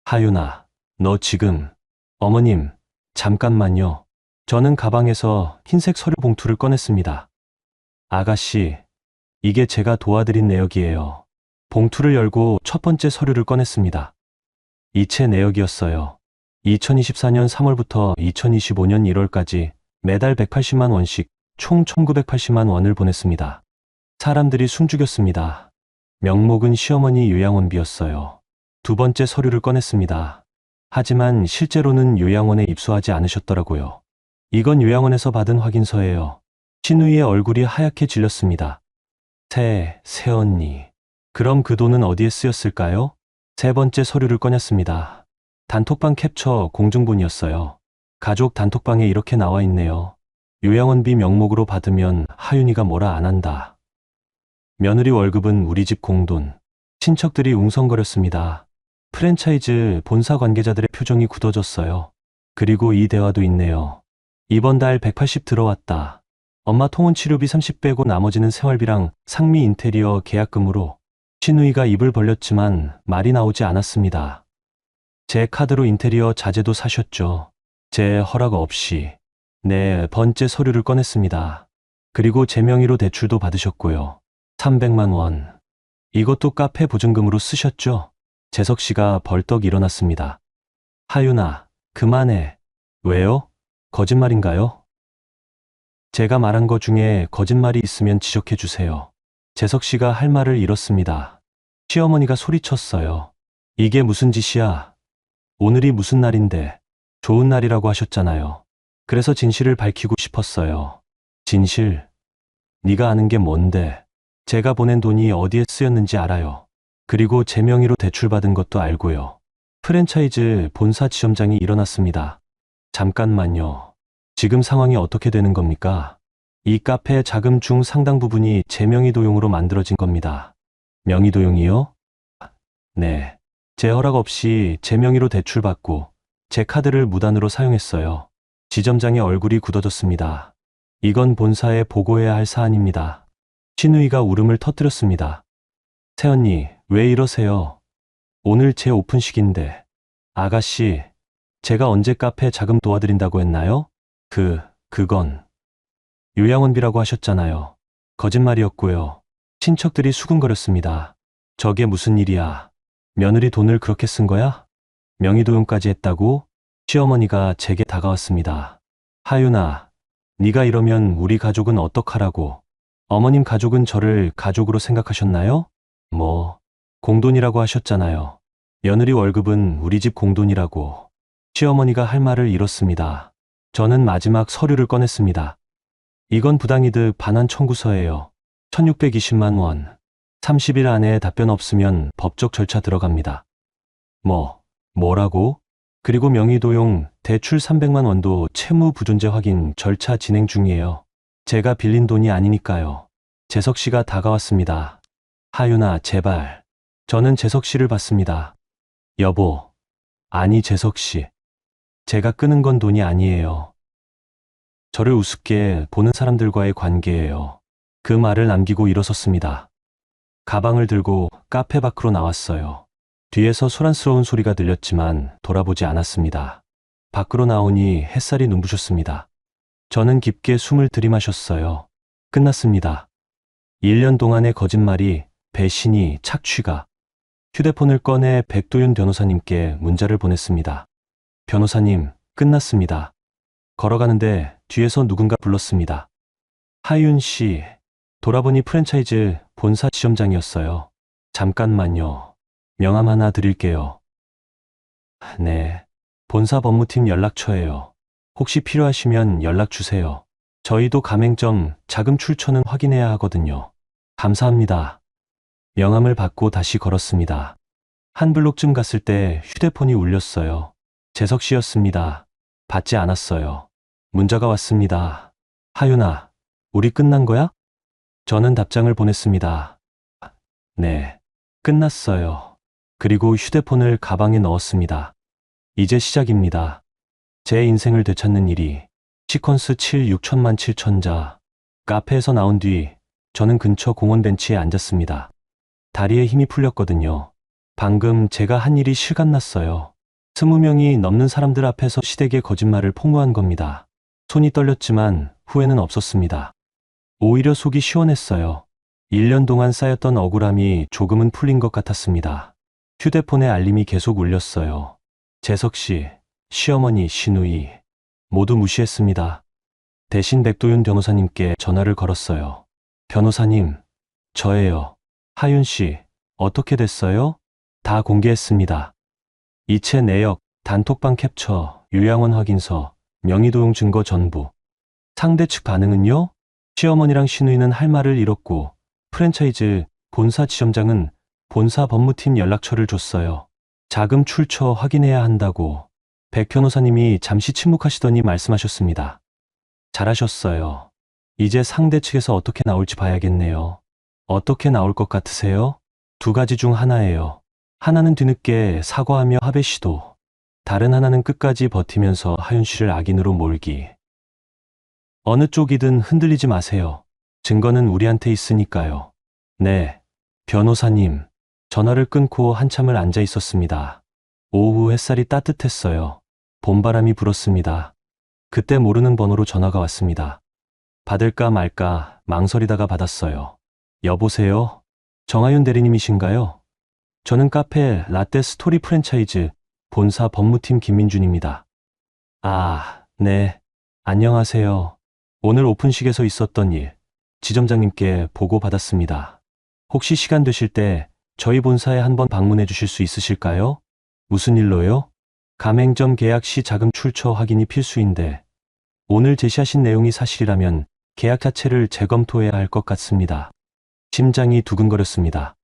하윤아, 너 지금. 어머님, 잠깐만요. 저는 가방에서 흰색 서류 봉투를 꺼냈습니다. 아가씨, 이게 제가 도와드린 내역이에요. 봉투를 열고 첫 번째 서류를 꺼냈습니다. 이체 내역이었어요. 2024년 3월부터 2025년 1월까지 매달 180만 원씩 총 1980만 원을 보냈습니다. 사람들이 숨죽였습니다. 명목은 시어머니 요양원비였어요. 두 번째 서류를 꺼냈습니다. 하지만 실제로는 요양원에 입소하지 않으셨더라고요. 이건 요양원에서 받은 확인서예요. 신우이의 얼굴이 하얗게 질렸습니다. 새언니. 그럼 그 돈은 어디에 쓰였을까요? 세 번째 서류를 꺼냈습니다. 단톡방 캡처 공중본이었어요. 가족 단톡방에 이렇게 나와 있네요. 요양원비 명목으로 받으면 하윤이가 뭐라 안 한다. 며느리 월급은 우리 집 공돈. 친척들이 웅성거렸습니다. 프랜차이즈 본사 관계자들의 표정이 굳어졌어요. 그리고 이 대화도 있네요. 이번 달 180 들어왔다. 엄마 통원 치료비 30 빼고 나머지는 생활비랑 상미 인테리어 계약금으로. 신우이가 입을 벌렸지만 말이 나오지 않았습니다. 제 카드로 인테리어 자재도 사셨죠. 제 허락 없이. 네 번째 서류를 꺼냈습니다. 그리고 제 명의로 대출도 받으셨고요. 300만 원. 이것도 카페 보증금으로 쓰셨죠? 재석 씨가 벌떡 일어났습니다. 하윤아, 그만해. 왜요? 거짓말인가요? 제가 말한 것 중에 거짓말이 있으면 지적해 주세요. 재석 씨가 할 말을 잃었습니다. 시어머니가 소리쳤어요. 이게 무슨 짓이야? 오늘이 무슨 날인데? 좋은 날이라고 하셨잖아요. 그래서 진실을 밝히고 싶었어요. 진실? 네가 아는 게 뭔데? 제가 보낸 돈이 어디에 쓰였는지 알아요. 그리고 제 명의로 대출받은 것도 알고요. 프랜차이즈 본사 지점장이 일어났습니다. 잠깐만요. 지금 상황이 어떻게 되는 겁니까? 이 카페 자금 중 상당 부분이 제 명의 도용으로 만들어진 겁니다. 명의 도용이요? 네. 제 허락 없이 제 명의로 대출받고 제 카드를 무단으로 사용했어요. 지점장의 얼굴이 굳어졌습니다. 이건 본사에 보고해야 할 사안입니다. 신우이가 울음을 터뜨렸습니다. 새언니, 왜 이러세요? 오늘 제 오픈식인데. 아가씨, 제가 언제 카페 자금 도와드린다고 했나요? 그건 요양원비라고 하셨잖아요. 거짓말이었고요. 친척들이 수군거렸습니다. 저게 무슨 일이야? 며느리 돈을 그렇게 쓴 거야? 명의도용까지 했다고? 시어머니가 제게 다가왔습니다. 하윤아, 네가 이러면 우리 가족은 어떡하라고? 어머님 가족은 저를 가족으로 생각하셨나요? 공돈이라고 하셨잖아요. 며느리 월급은 우리 집 공돈이라고. 시어머니가 할 말을 잃었습니다. 저는 마지막 서류를 꺼냈습니다. 이건 부당이득 반환 청구서예요. 1620만 원. 30일 안에 답변 없으면 법적 절차 들어갑니다. 뭐라고? 그리고 명의도용 대출 300만 원도 채무 부존재 확인 절차 진행 중이에요. 제가 빌린 돈이 아니니까요. 재석 씨가 다가왔습니다. 하윤아, 제발. 저는 재석 씨를 봤습니다. 여보. 아니, 재석 씨. 제가 끄는 건 돈이 아니에요. 저를 우습게 보는 사람들과의 관계예요. 그 말을 남기고 일어섰습니다. 가방을 들고 카페 밖으로 나왔어요. 뒤에서 소란스러운 소리가 들렸지만 돌아보지 않았습니다. 밖으로 나오니 햇살이 눈부셨습니다. 저는 깊게 숨을 들이마셨어요. 끝났습니다. 1년 동안의 거짓말이, 배신이, 착취가. 휴대폰을 꺼내 백도윤 변호사님께 문자를 보냈습니다. 변호사님, 끝났습니다. 걸어가는데 뒤에서 누군가 불렀습니다. 하윤 씨. 돌아보니 프랜차이즈 본사 지점장이었어요. 잠깐만요. 명함 하나 드릴게요. 네. 본사 법무팀 연락처예요. 혹시 필요하시면 연락 주세요. 저희도 가맹점 자금 출처는 확인해야 하거든요. 감사합니다. 명함을 받고 다시 걸었습니다. 한 블록쯤 갔을 때 휴대폰이 울렸어요. 재석 씨였습니다. 받지 않았어요. 문자가 왔습니다. 하윤아, 우리 끝난 거야? 저는 답장을 보냈습니다. 네, 끝났어요. 그리고 휴대폰을 가방에 넣었습니다. 이제 시작입니다. 제 인생을 되찾는 일이. 시퀀스 7 6천만 7천자. 카페에서 나온 뒤 저는 근처 공원 벤치에 앉았습니다. 다리에 힘이 풀렸거든요. 방금 제가 한 일이 실감났어요. 20명이 넘는 사람들 앞에서 시댁의 거짓말을 폭로한 겁니다. 손이 떨렸지만 후회는 없었습니다. 오히려 속이 시원했어요. 1년 동안 쌓였던 억울함이 조금은 풀린 것 같았습니다. 휴대폰에 알림이 계속 울렸어요. 재석 씨, 시어머니, 시누이 모두 무시했습니다. 대신 백도윤 변호사님께 전화를 걸었어요. 변호사님, 저예요. 하윤 씨, 어떻게 됐어요? 다 공개했습니다. 이체 내역, 단톡방 캡처, 요양원 확인서, 명의도용 증거 전부. 상대 측 반응은요? 시어머니랑 시누이는 할 말을 잃었고 프랜차이즈 본사 지점장은 본사 법무팀 연락처를 줬어요. 자금 출처 확인해야 한다고 백 변호사님이 잠시 침묵하시더니 말씀하셨습니다. 잘하셨어요. 이제 상대 측에서 어떻게 나올지 봐야겠네요. 어떻게 나올 것 같으세요? 두 가지 중 하나예요. 하나는 뒤늦게 사과하며 합의 시도, 다른 하나는 끝까지 버티면서 하윤 씨를 악인으로 몰기. 어느 쪽이든 흔들리지 마세요. 증거는 우리한테 있으니까요. 네, 변호사님. 전화를 끊고 한참을 앉아 있었습니다. 오후 햇살이 따뜻했어요. 봄바람이 불었습니다. 그때 모르는 번호로 전화가 왔습니다. 받을까 말까 망설이다가 받았어요. 여보세요? 정하윤 대리님이신가요? 저는 카페 라떼 스토리 프랜차이즈 본사 법무팀 김민준입니다. 아, 네. 안녕하세요. 오늘 오픈식에서 있었던 일, 지점장님께 보고받았습니다. 혹시 시간 되실 때 저희 본사에 한번 방문해 주실 수 있으실까요? 무슨 일로요? 가맹점 계약 시 자금 출처 확인이 필수인데 오늘 제시하신 내용이 사실이라면 계약 자체를 재검토해야 할 것 같습니다. 심장이 두근거렸습니다.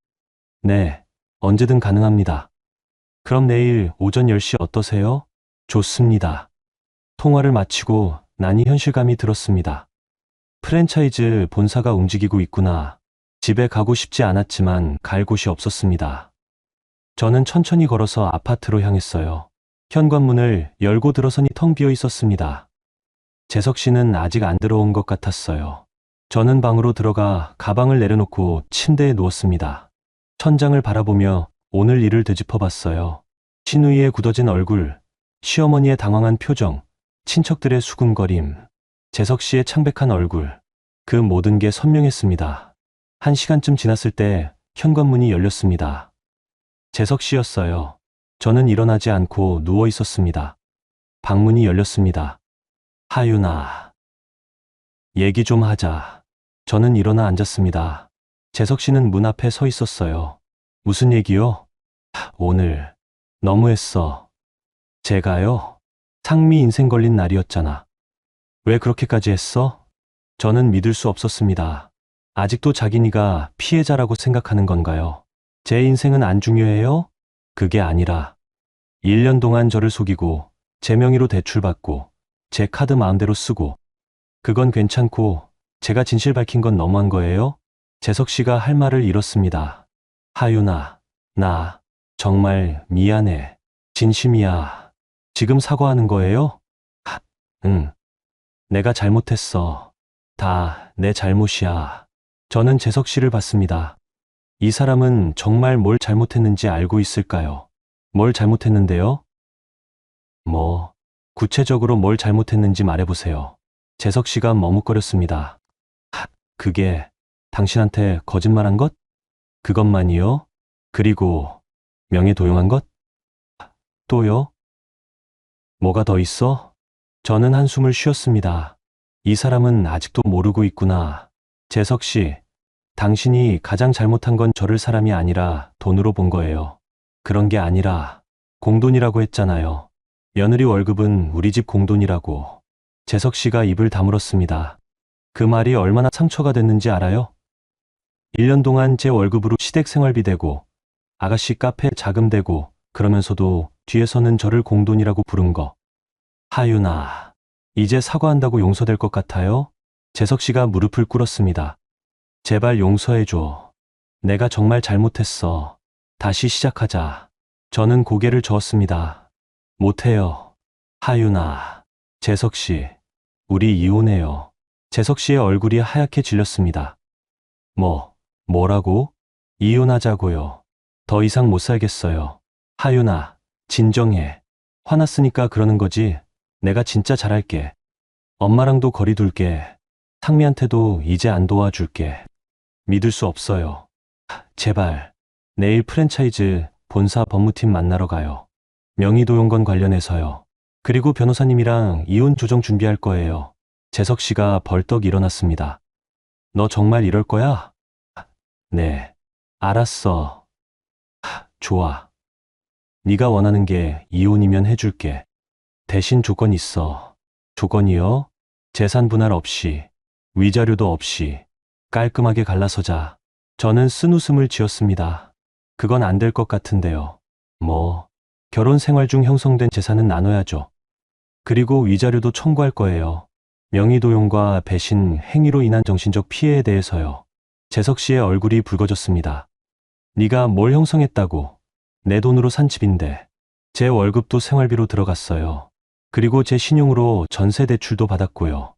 네, 언제든 가능합니다. 그럼 내일 오전 10시 어떠세요? 좋습니다. 통화를 마치고 나니 현실감이 들었습니다. 프랜차이즈 본사가 움직이고 있구나. 집에 가고 싶지 않았지만 갈 곳이 없었습니다. 저는 천천히 걸어서 아파트로 향했어요. 현관문을 열고 들어서니 텅 비어 있었습니다. 재석 씨는 아직 안 들어온 것 같았어요. 저는 방으로 들어가 가방을 내려놓고 침대에 누웠습니다. 천장을 바라보며 오늘 일을 되짚어 봤어요. 신우이의 굳어진 얼굴, 시어머니의 당황한 표정, 친척들의 수군거림, 재석 씨의 창백한 얼굴, 그 모든 게 선명했습니다. 1시간쯤 지났을 때 현관문이 열렸습니다. 재석 씨였어요. 저는 일어나지 않고 누워 있었습니다. 방문이 열렸습니다. 하윤아, 얘기 좀 하자. 저는 일어나 앉았습니다. 재석 씨는 문 앞에 서 있었어요. 무슨 얘기요? 오늘 너무했어. 제가요? 상미 인생 걸린 날이었잖아. 왜 그렇게까지 했어? 저는 믿을 수 없었습니다. 아직도 자기니가 피해자라고 생각하는 건가요? 제 인생은 안 중요해요? 그게 아니라 1년 동안 저를 속이고 제 명의로 대출받고 제 카드 마음대로 쓰고 그건 괜찮고 제가 진실 밝힌 건 너무한 거예요? 재석 씨가 할 말을 잃었습니다. 하윤아, 나 정말 미안해. 진심이야. 지금 사과하는 거예요? 응. 내가 잘못했어. 다 내 잘못이야. 저는 재석 씨를 봤습니다. 이 사람은 정말 뭘 잘못했는지 알고 있을까요? 뭘 잘못했는데요? 뭐, 구체적으로 뭘 잘못했는지 말해보세요. 재석 씨가 머뭇거렸습니다. 그게 당신한테 거짓말한 것? 그것만이요? 그리고 명예 도용한 것? 또요? 뭐가 더 있어? 저는 한숨을 쉬었습니다. 이 사람은 아직도 모르고 있구나. 재석 씨, 당신이 가장 잘못한 건 저를 사람이 아니라 돈으로 본 거예요. 그런 게 아니라 공돈이라고 했잖아요. 며느리 월급은 우리 집 공돈이라고. 재석 씨가 입을 다물었습니다. 그 말이 얼마나 상처가 됐는지 알아요? 1년 동안 제 월급으로 시댁 생활비 대고 아가씨 카페 자금 대고 그러면서도 뒤에서는 저를 공돈이라고 부른 거. 하윤아, 이제 사과한다고 용서될 것 같아요? 재석 씨가 무릎을 꿇었습니다. 제발 용서해줘. 내가 정말 잘못했어. 다시 시작하자. 저는 고개를 저었습니다. 못해요. 하윤아, 재석 씨, 우리 이혼해요. 재석 씨의 얼굴이 하얗게 질렸습니다. 뭐라고? 이혼하자고요. 더 이상 못 살겠어요. 하윤아, 진정해. 화났으니까 그러는 거지. 내가 진짜 잘할게. 엄마랑도 거리 둘게. 상미한테도 이제 안 도와줄게. 믿을 수 없어요. 제발. 내일 프랜차이즈 본사 법무팀 만나러 가요. 명의도용건 관련해서요. 그리고 변호사님이랑 이혼 조정 준비할 거예요. 재석 씨가 벌떡 일어났습니다. 너 정말 이럴 거야? 네. 알았어. 좋아. 네가 원하는 게 이혼이면 해줄게. 대신 조건 있어. 조건이요? 재산 분할 없이, 위자료도 없이 깔끔하게 갈라서자. 저는 쓴웃음을 지었습니다. 그건 안 될 것 같은데요. 결혼 생활 중 형성된 재산은 나눠야죠. 그리고 위자료도 청구할 거예요. 명의도용과 배신, 행위로 인한 정신적 피해에 대해서요. 재석 씨의 얼굴이 붉어졌습니다. 네가 뭘 형성했다고? 내 돈으로 산 집인데. 제 월급도 생활비로 들어갔어요. 그리고 제 신용으로 전세 대출도 받았고요.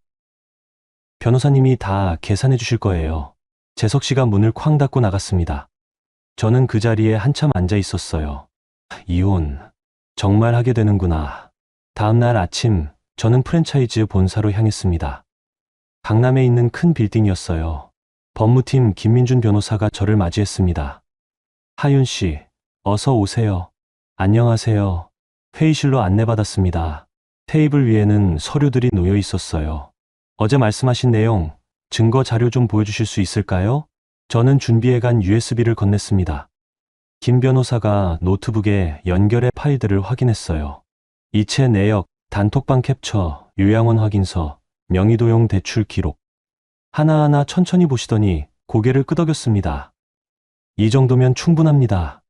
변호사님이 다 계산해 주실 거예요. 재석 씨가 문을 쾅 닫고 나갔습니다. 저는 그 자리에 한참 앉아 있었어요. 이혼, 정말 하게 되는구나. 다음 날 아침, 저는 프랜차이즈 본사로 향했습니다. 강남에 있는 큰 빌딩이었어요. 법무팀 김민준 변호사가 저를 맞이했습니다. 하윤 씨, 어서 오세요. 안녕하세요. 회의실로 안내받았습니다. 테이블 위에는 서류들이 놓여 있었어요. 어제 말씀하신 내용, 증거 자료 좀 보여주실 수 있을까요? 저는 준비해간 USB를 건넸습니다. 김 변호사가 노트북에 연결해 파일들을 확인했어요. 이체 내역, 단톡방 캡처, 요양원 확인서, 명의도용 대출 기록. 하나하나 천천히 보시더니 고개를 끄덕였습니다. 이 정도면 충분합니다.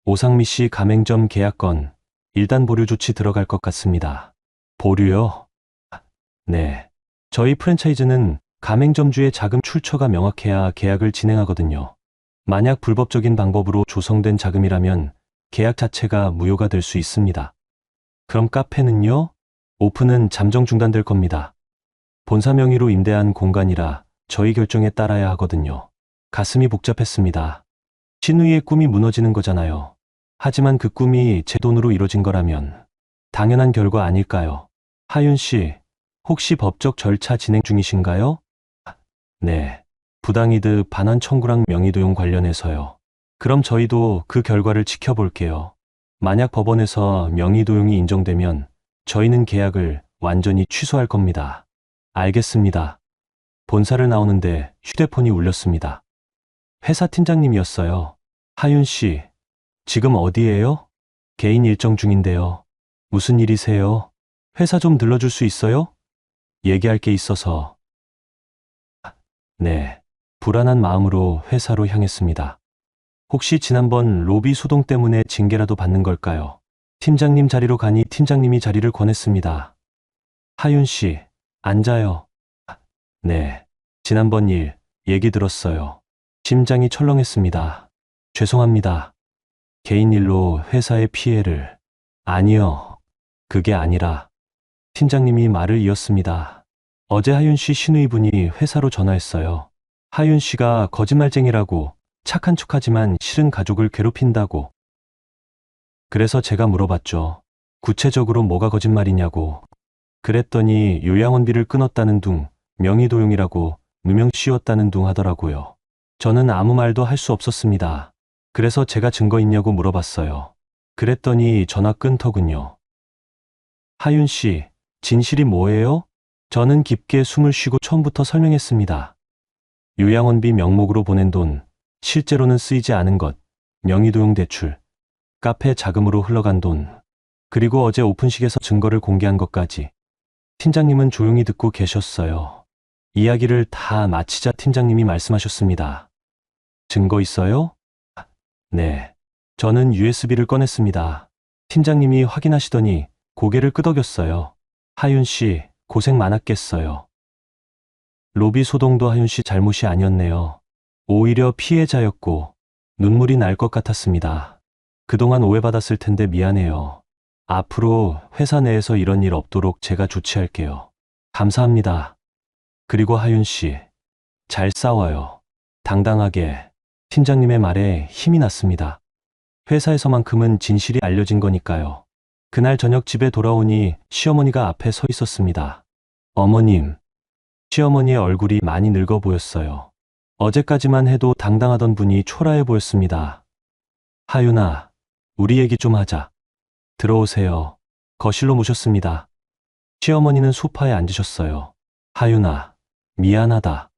오상미 씨 가맹점 계약건, 일단 보류 조치 들어갈 것 같습니다. 보류요? 네. 저희 프랜차이즈는 가맹점주의 자금 출처가 명확해야 계약을 진행하거든요. 만약 불법적인 방법으로 조성된 자금이라면 계약 자체가 무효가 될 수 있습니다. 그럼 카페는요? 오픈은 잠정 중단될 겁니다. 본사 명의로 임대한 공간이라 저희 결정에 따라야 하거든요. 가슴이 복잡했습니다. 신우이의 꿈이 무너지는 거잖아요. 하지만 그 꿈이 제 돈으로 이뤄진 거라면 당연한 결과 아닐까요? 하윤 씨, 혹시 법적 절차 진행 중이신가요? 네. 부당이득 반환 청구랑 명의도용 관련해서요. 그럼 저희도 그 결과를 지켜볼게요. 만약 법원에서 명의도용이 인정되면 저희는 계약을 완전히 취소할 겁니다. 알겠습니다. 본사를 나오는데 휴대폰이 울렸습니다. 회사 팀장님이었어요. 하윤 씨, 지금 어디예요? 개인 일정 중인데요. 무슨 일이세요? 회사 좀 들러줄 수 있어요? 얘기할 게 있어서. 네. 불안한 마음으로 회사로 향했습니다. 혹시 지난번 로비 소동 때문에 징계라도 받는 걸까요? 팀장님 자리로 가니 팀장님이 자리를 권했습니다. 하윤 씨, 앉아요. 네. 지난번 일 얘기 들었어요. 심장이 철렁했습니다. 죄송합니다. 개인 일로 회사의 피해를. 아니요. 그게 아니라. 팀장님이 말을 이었습니다. 어제 하윤 씨 시누이분이 회사로 전화했어요. 하윤 씨가 거짓말쟁이라고, 착한 척하지만 실은 가족을 괴롭힌다고. 그래서 제가 물어봤죠. 구체적으로 뭐가 거짓말이냐고. 그랬더니 요양원비를 끊었다는 둥, 명의도용이라고 누명 씌웠다는 둥 하더라고요. 저는 아무 말도 할 수 없었습니다. 그래서 제가 증거 있냐고 물어봤어요. 그랬더니 전화 끊더군요. 하윤 씨, 진실이 뭐예요? 저는 깊게 숨을 쉬고 처음부터 설명했습니다. 요양원비 명목으로 보낸 돈, 실제로는 쓰이지 않은 것, 명의도용 대출, 카페 자금으로 흘러간 돈, 그리고 어제 오픈식에서 증거를 공개한 것까지. 팀장님은 조용히 듣고 계셨어요. 이야기를 다 마치자 팀장님이 말씀하셨습니다. 증거 있어요? 네. 저는 USB를 꺼냈습니다. 팀장님이 확인하시더니 고개를 끄덕였어요. 하윤 씨, 고생 많았겠어요. 로비 소동도 하윤 씨 잘못이 아니었네요. 오히려 피해자였고 눈물이 날 것 같았습니다. 그동안 오해받았을 텐데 미안해요. 앞으로 회사 내에서 이런 일 없도록 제가 조치할게요. 감사합니다. 그리고 하윤 씨, 잘 싸워요. 당당하게. 팀장님의 말에 힘이 났습니다. 회사에서만큼은 진실이 알려진 거니까요. 그날 저녁 집에 돌아오니 시어머니가 앞에 서 있었습니다. 어머님. 시어머니의 얼굴이 많이 늙어 보였어요. 어제까지만 해도 당당하던 분이 초라해 보였습니다. 하윤아, 우리 얘기 좀 하자. 들어오세요. 거실로 모셨습니다. 시어머니는 소파에 앉으셨어요. 하윤아, 미안하다.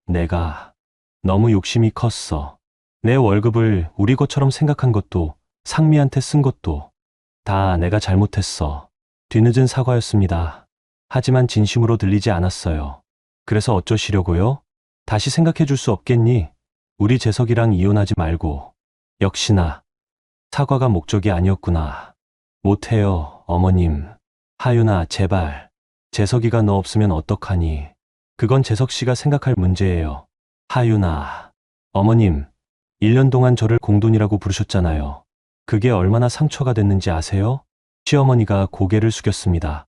내가 너무 욕심이 컸어. 내 월급을 우리 것처럼 생각한 것도, 상미한테 쓴 것도 다 내가 잘못했어. 뒤늦은 사과였습니다. 하지만 진심으로 들리지 않았어요. 그래서 어쩌시려고요? 다시 생각해 줄 수 없겠니? 우리 재석이랑 이혼하지 말고. 역시나 사과가 목적이 아니었구나. 못해요, 어머님. 하윤아, 제발. 재석이가 너 없으면 어떡하니? 그건 재석 씨가 생각할 문제예요. 하윤아. 어머님, 1년 동안 저를 공돈이라고 부르셨잖아요. 그게 얼마나 상처가 됐는지 아세요? 시어머니가 고개를 숙였습니다.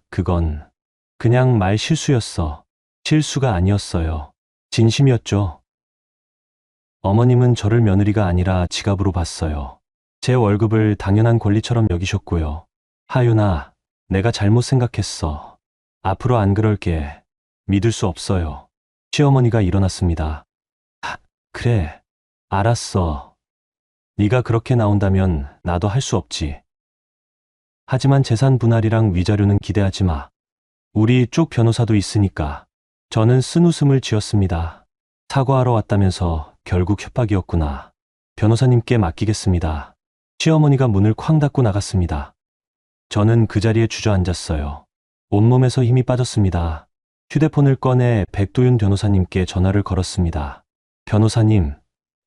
그건 그냥 말 실수였어. 실수가 아니었어요. 진심이었죠. 어머님은 저를 며느리가 아니라 지갑으로 봤어요. 제 월급을 당연한 권리처럼 여기셨고요. 하윤아, 내가 잘못 생각했어. 앞으로 안 그럴게. 믿을 수 없어요. 시어머니가 일어났습니다. 그래, 알았어. 네가 그렇게 나온다면 나도 할 수 없지. 하지만 재산 분할이랑 위자료는 기대하지 마. 우리 쪽 변호사도 있으니까. 저는 쓴웃음을 지었습니다. 사과하러 왔다면서 결국 협박이었구나. 변호사님께 맡기겠습니다. 시어머니가 문을 쾅 닫고 나갔습니다. 저는 그 자리에 주저앉았어요. 온몸에서 힘이 빠졌습니다. 휴대폰을 꺼내 백도윤 변호사님께 전화를 걸었습니다. 변호사님,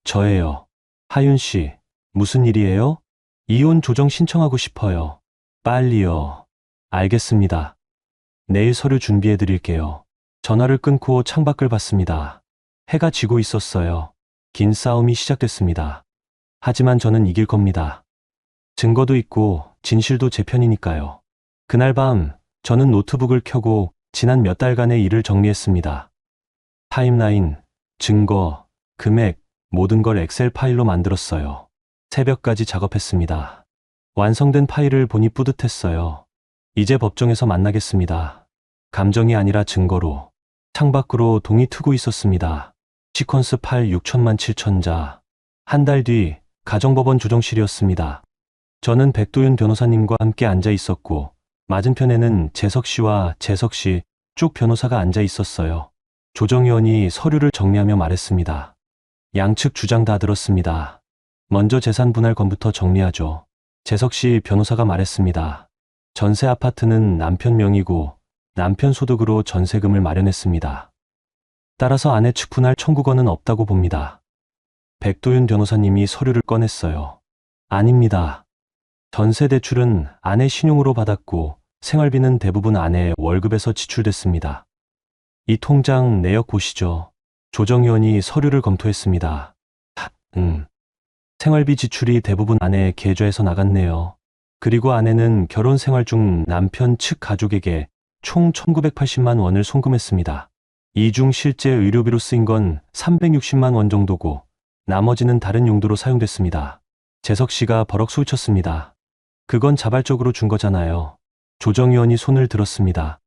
저예요. 하윤 씨, 무슨 일이에요? 이혼 조정 신청하고 싶어요. 빨리요. 알겠습니다. 내일 서류 준비해 드릴게요. 전화를 끊고 창밖을 봤습니다. 해가 지고 있었어요. 긴 싸움이 시작됐습니다. 하지만 저는 이길 겁니다. 증거도 있고 진실도 제 편이니까요. 그날 밤 저는 노트북을 켜고 지난 몇 달간의 일을 정리했습니다. 타임라인, 증거, 금액, 모든 걸 엑셀 파일로 만들었어요. 새벽까지 작업했습니다. 완성된 파일을 보니 뿌듯했어요. 이제 법정에서 만나겠습니다. 감정이 아니라 증거로. 창밖으로 동이 트고 있었습니다. 시퀀스 8 6천만 7천자. 한 달 뒤 가정법원 조정실이었습니다. 저는 백도윤 변호사님과 함께 앉아 있었고 맞은편에는 재석 씨와 재석 씨 쭉 변호사가 앉아 있었어요. 조정위원이 서류를 정리하며 말했습니다. 양측 주장 다 들었습니다. 먼저 재산 분할 건부터 정리하죠. 재석 씨 변호사가 말했습니다. 전세 아파트는 남편 명의고 남편 소득으로 전세금을 마련했습니다. 따라서 아내 측 분할 청구권은 없다고 봅니다. 백도윤 변호사님이 서류를 꺼냈어요. 아닙니다. 전세 대출은 아내 신용으로 받았고 생활비는 대부분 아내의 월급에서 지출됐습니다. 이 통장 내역 보시죠. 조정위원이 서류를 검토했습니다. 생활비 지출이 대부분 아내의 계좌에서 나갔네요. 그리고 아내는 결혼 생활 중 남편 측 가족에게 총 1980만 원을 송금했습니다. 이 중 실제 의료비로 쓰인 건 360만 원 정도고 나머지는 다른 용도로 사용됐습니다. 재석 씨가 버럭 소리쳤습니다. 그건 자발적으로 준 거잖아요. 조정위원이 손을 들었습니다.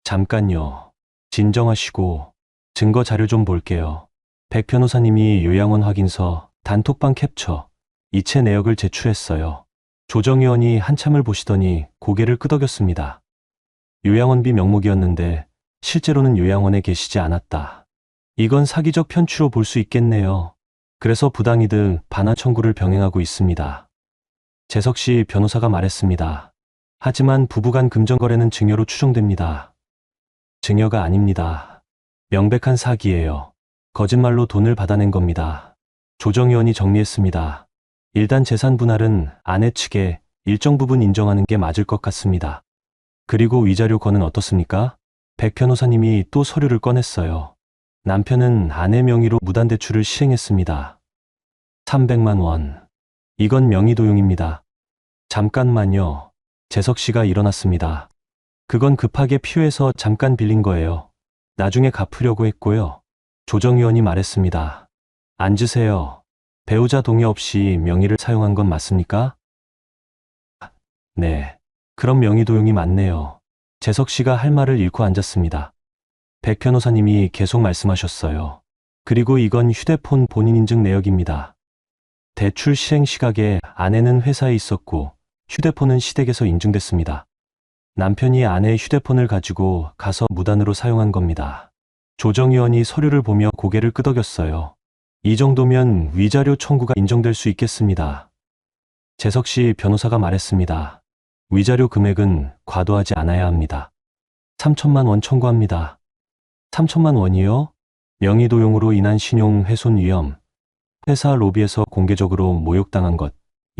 잠깐요. 진정하시고 증거 자료 좀 볼게요. 백 변호사님이 요양원 확인서, 단톡방 캡처, 이체 내역을 제출했어요. 조정위원이 한참을 보시더니 고개를 끄덕였습니다. 요양원비 명목이었는데 실제로는 요양원에 계시지 않았다. 이건 사기적 편취로 볼 수 있겠네요. 그래서 부당이득 반환 청구를 병행하고 있습니다. 재석 씨 변호사가 말했습니다. 하지만 부부간 금전거래는 증여로 추정됩니다. 증여가 아닙니다. 명백한 사기예요. 거짓말로 돈을 받아낸 겁니다. 조정위원이 정리했습니다. 일단 재산 분할은 아내 측에 일정 부분 인정하는 게 맞을 것 같습니다. 그리고 위자료 건은 어떻습니까? 백 변호사님이 또 서류를 꺼냈어요. 남편은 아내 명의로 무단대출을 시행했습니다. 300만 원. 이건 명의도용입니다. 잠깐만요. 재석 씨가 일어났습니다. 그건 급하게 필요해서 잠깐 빌린 거예요. 나중에 갚으려고 했고요. 조정위원이 말했습니다. 앉으세요. 배우자 동의 없이 명의를 사용한 건 맞습니까? 네. 그럼 명의도용이 맞네요. 재석 씨가 할 말을 잃고 앉았습니다. 백 변호사님이 계속 말씀하셨어요. 그리고 이건 휴대폰 본인 인증 내역입니다. 대출 시행 시각에 아내는 회사에 있었고 휴대폰은 시댁에서 인증됐습니다. 남편이 아내의 휴대폰을 가지고 가서 무단으로 사용한 겁니다. 조정위원이 서류를 보며 고개를 끄덕였어요. 이 정도면 위자료 청구가 인정될 수 있겠습니다. 재석 씨 변호사가 말했습니다. 위자료 금액은 과도하지 않아야 합니다. 3천만 원 청구합니다. 3천만 원이요? 명의도용으로 인한 신용 훼손 위험, 회사 로비에서 공개적으로 모욕당한 것,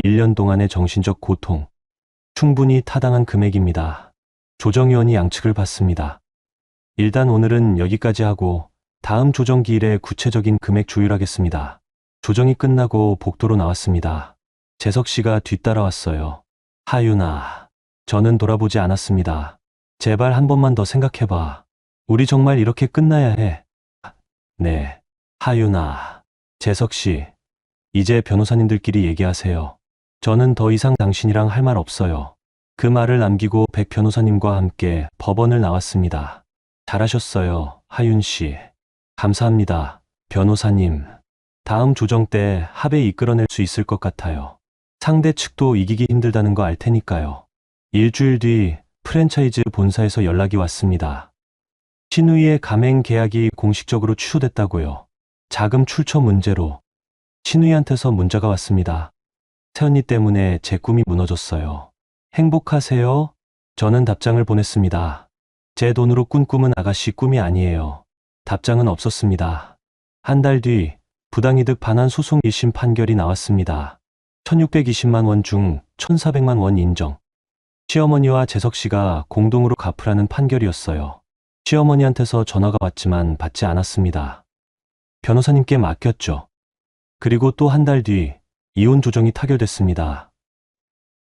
1년 동안의 정신적 고통, 충분히 타당한 금액입니다. 조정위원이 양측을 받습니다. 일단 오늘은 여기까지 하고 다음 조정기일에 구체적인 금액 조율하겠습니다. 조정이 끝나고 복도로 나왔습니다. 재석 씨가 뒤따라왔어요. 하윤아, 저는 돌아보지 않았습니다. 제발 한 번만 더 생각해봐. 우리 정말 이렇게 끝나야 해. 네, 하윤아, 재석 씨, 이제 변호사님들끼리 얘기하세요. 저는 더 이상 당신이랑 할 말 없어요. 그 말을 남기고 백 변호사님과 함께 법원을 나왔습니다. 잘하셨어요, 하윤 씨. 감사합니다, 변호사님. 다음 조정 때 합의 이끌어낼 수 있을 것 같아요. 상대 측도 이기기 힘들다는 거 알 테니까요. 일주일 뒤 프랜차이즈 본사에서 연락이 왔습니다. 신우이의 가맹 계약이 공식적으로 취소됐다고요. 자금 출처 문제로. 신우이한테서 문자가 왔습니다. 새언니 때문에 제 꿈이 무너졌어요. 행복하세요? 저는 답장을 보냈습니다. 제 돈으로 꾼 꿈은 아가씨 꿈이 아니에요. 답장은 없었습니다. 한 달 뒤 부당이득 반환 소송 1심 판결이 나왔습니다. 1620만 원 중 1400만 원 인정. 시어머니와 재석 씨가 공동으로 갚으라는 판결이었어요. 시어머니한테서 전화가 왔지만 받지 않았습니다. 변호사님께 맡겼죠. 그리고 또 한 달 뒤 이혼 조정이 타결됐습니다.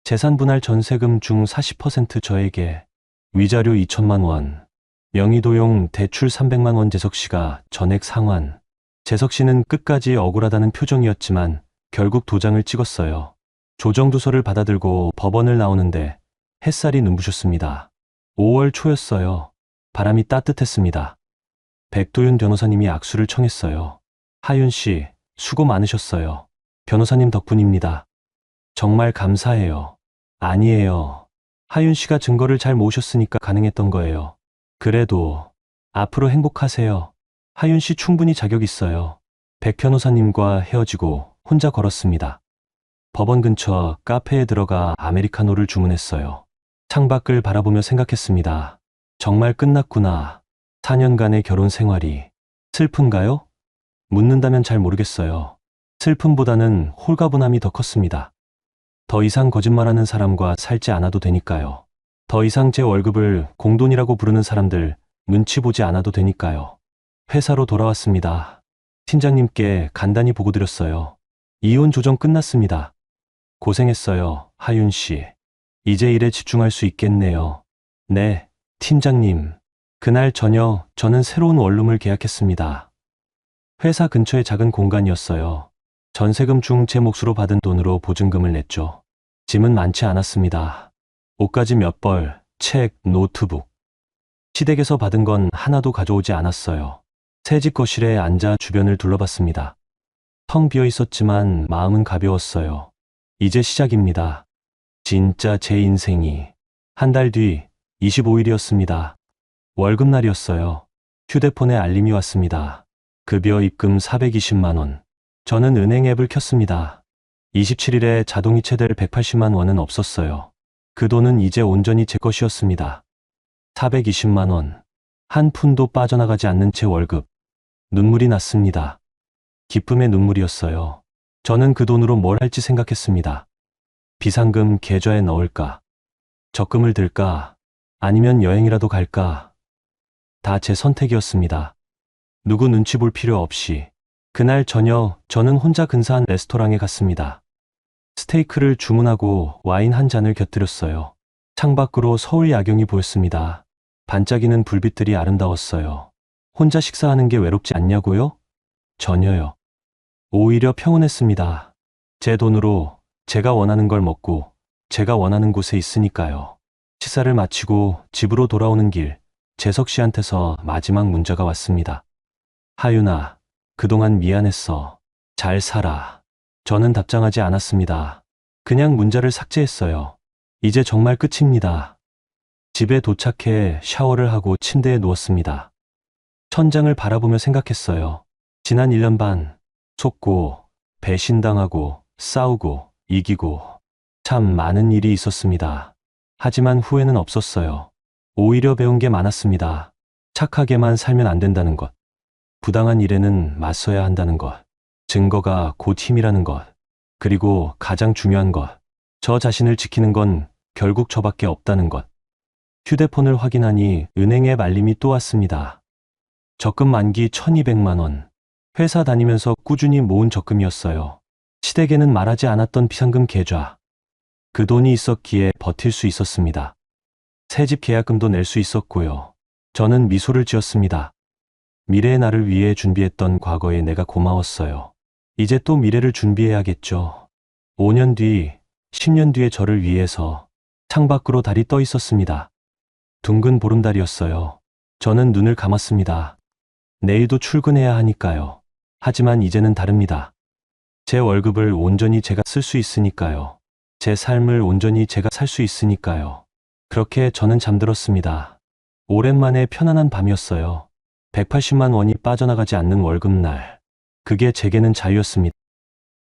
재산 분할 전세금 중 40% 저에게, 위자료 2천만 원, 명의도용 대출 300만 원 재석 씨가 전액 상환. 재석 씨는 끝까지 억울하다는 표정이었지만 결국 도장을 찍었어요. 조정두서를 받아들고 법원을 나오는데 햇살이 눈부셨습니다. 5월 초였어요. 바람이 따뜻했습니다. 백도윤 변호사님이 악수를 청했어요. 하윤 씨, 수고 많으셨어요. 변호사님 덕분입니다. 정말 감사해요. 아니에요. 하윤 씨가 증거를 잘 모으셨으니까 가능했던 거예요. 그래도 앞으로 행복하세요. 하윤 씨 충분히 자격 있어요. 백 변호사님과 헤어지고 혼자 걸었습니다. 법원 근처 카페에 들어가 아메리카노를 주문했어요. 창밖을 바라보며 생각했습니다. 정말 끝났구나. 4년간의 결혼 생활이. 슬픈가요? 묻는다면 잘 모르겠어요. 슬픔보다는 홀가분함이 더 컸습니다. 더 이상 거짓말하는 사람과 살지 않아도 되니까요. 더 이상 제 월급을 공돈이라고 부르는 사람들 눈치 보지 않아도 되니까요. 회사로 돌아왔습니다. 팀장님께 간단히 보고드렸어요. 이혼 조정 끝났습니다. 고생했어요, 하윤 씨. 이제 일에 집중할 수 있겠네요. 네, 팀장님. 그날 저녁 저는 새로운 원룸을 계약했습니다. 회사 근처의 작은 공간이었어요. 전세금 중 제 몫으로 받은 돈으로 보증금을 냈죠. 짐은 많지 않았습니다. 옷가지 몇 벌, 책, 노트북. 시댁에서 받은 건 하나도 가져오지 않았어요. 새집 거실에 앉아 주변을 둘러봤습니다. 텅 비어 있었지만 마음은 가벼웠어요. 이제 시작입니다. 진짜 제 인생이. 한 달 뒤 25일이었습니다. 월급날이었어요. 휴대폰에 알림이 왔습니다. 급여 입금 420만 원. 저는 은행 앱을 켰습니다. 27일에 자동이체될 180만 원은 없었어요. 그 돈은 이제 온전히 제 것이었습니다. 420만 원. 한 푼도 빠져나가지 않는 제 월급. 눈물이 났습니다. 기쁨의 눈물이었어요. 저는 그 돈으로 뭘 할지 생각했습니다. 비상금 계좌에 넣을까? 적금을 들까? 아니면 여행이라도 갈까? 다 제 선택이었습니다. 누구 눈치 볼 필요 없이. 그날 저녁 저는 혼자 근사한 레스토랑에 갔습니다. 스테이크를 주문하고 와인 한 잔을 곁들였어요. 창밖으로 서울 야경이 보였습니다. 반짝이는 불빛들이 아름다웠어요. 혼자 식사하는 게 외롭지 않냐고요? 전혀요. 오히려 평온했습니다. 제 돈으로 제가 원하는 걸 먹고 제가 원하는 곳에 있으니까요. 식사를 마치고 집으로 돌아오는 길, 재석 씨한테서 마지막 문자가 왔습니다. 하윤아, 그동안 미안했어. 잘 살아. 저는 답장하지 않았습니다. 그냥 문자를 삭제했어요. 이제 정말 끝입니다. 집에 도착해 샤워를 하고 침대에 누웠습니다. 천장을 바라보며 생각했어요. 지난 1년 반, 속고, 배신당하고, 싸우고, 이기고, 참 많은 일이 있었습니다. 하지만 후회는 없었어요. 오히려 배운 게 많았습니다. 착하게만 살면 안 된다는 것. 부당한 일에는 맞서야 한다는 것. 증거가 곧 힘이라는 것. 그리고 가장 중요한 것. 저 자신을 지키는 건 결국 저밖에 없다는 것. 휴대폰을 확인하니 은행 앱 알림이 또 왔습니다. 적금 만기 1200만 원. 회사 다니면서 꾸준히 모은 적금이었어요. 시댁에는 말하지 않았던 비상금 계좌. 그 돈이 있었기에 버틸 수 있었습니다. 새집 계약금도 낼 수 있었고요. 저는 미소를 지었습니다. 미래의 나를 위해 준비했던 과거에 내가 고마웠어요. 이제 또 미래를 준비해야겠죠. 5년 뒤, 10년 뒤의 저를 위해서 창밖으로 달이 떠 있었습니다. 둥근 보름달이었어요. 저는 눈을 감았습니다. 내일도 출근해야 하니까요. 하지만 이제는 다릅니다. 제 월급을 온전히 제가 쓸 수 있으니까요. 제 삶을 온전히 제가 살 수 있으니까요. 그렇게 저는 잠들었습니다. 오랜만에 편안한 밤이었어요. 180만 원이 빠져나가지 않는 월급날. 그게 제게는 자유였습니다.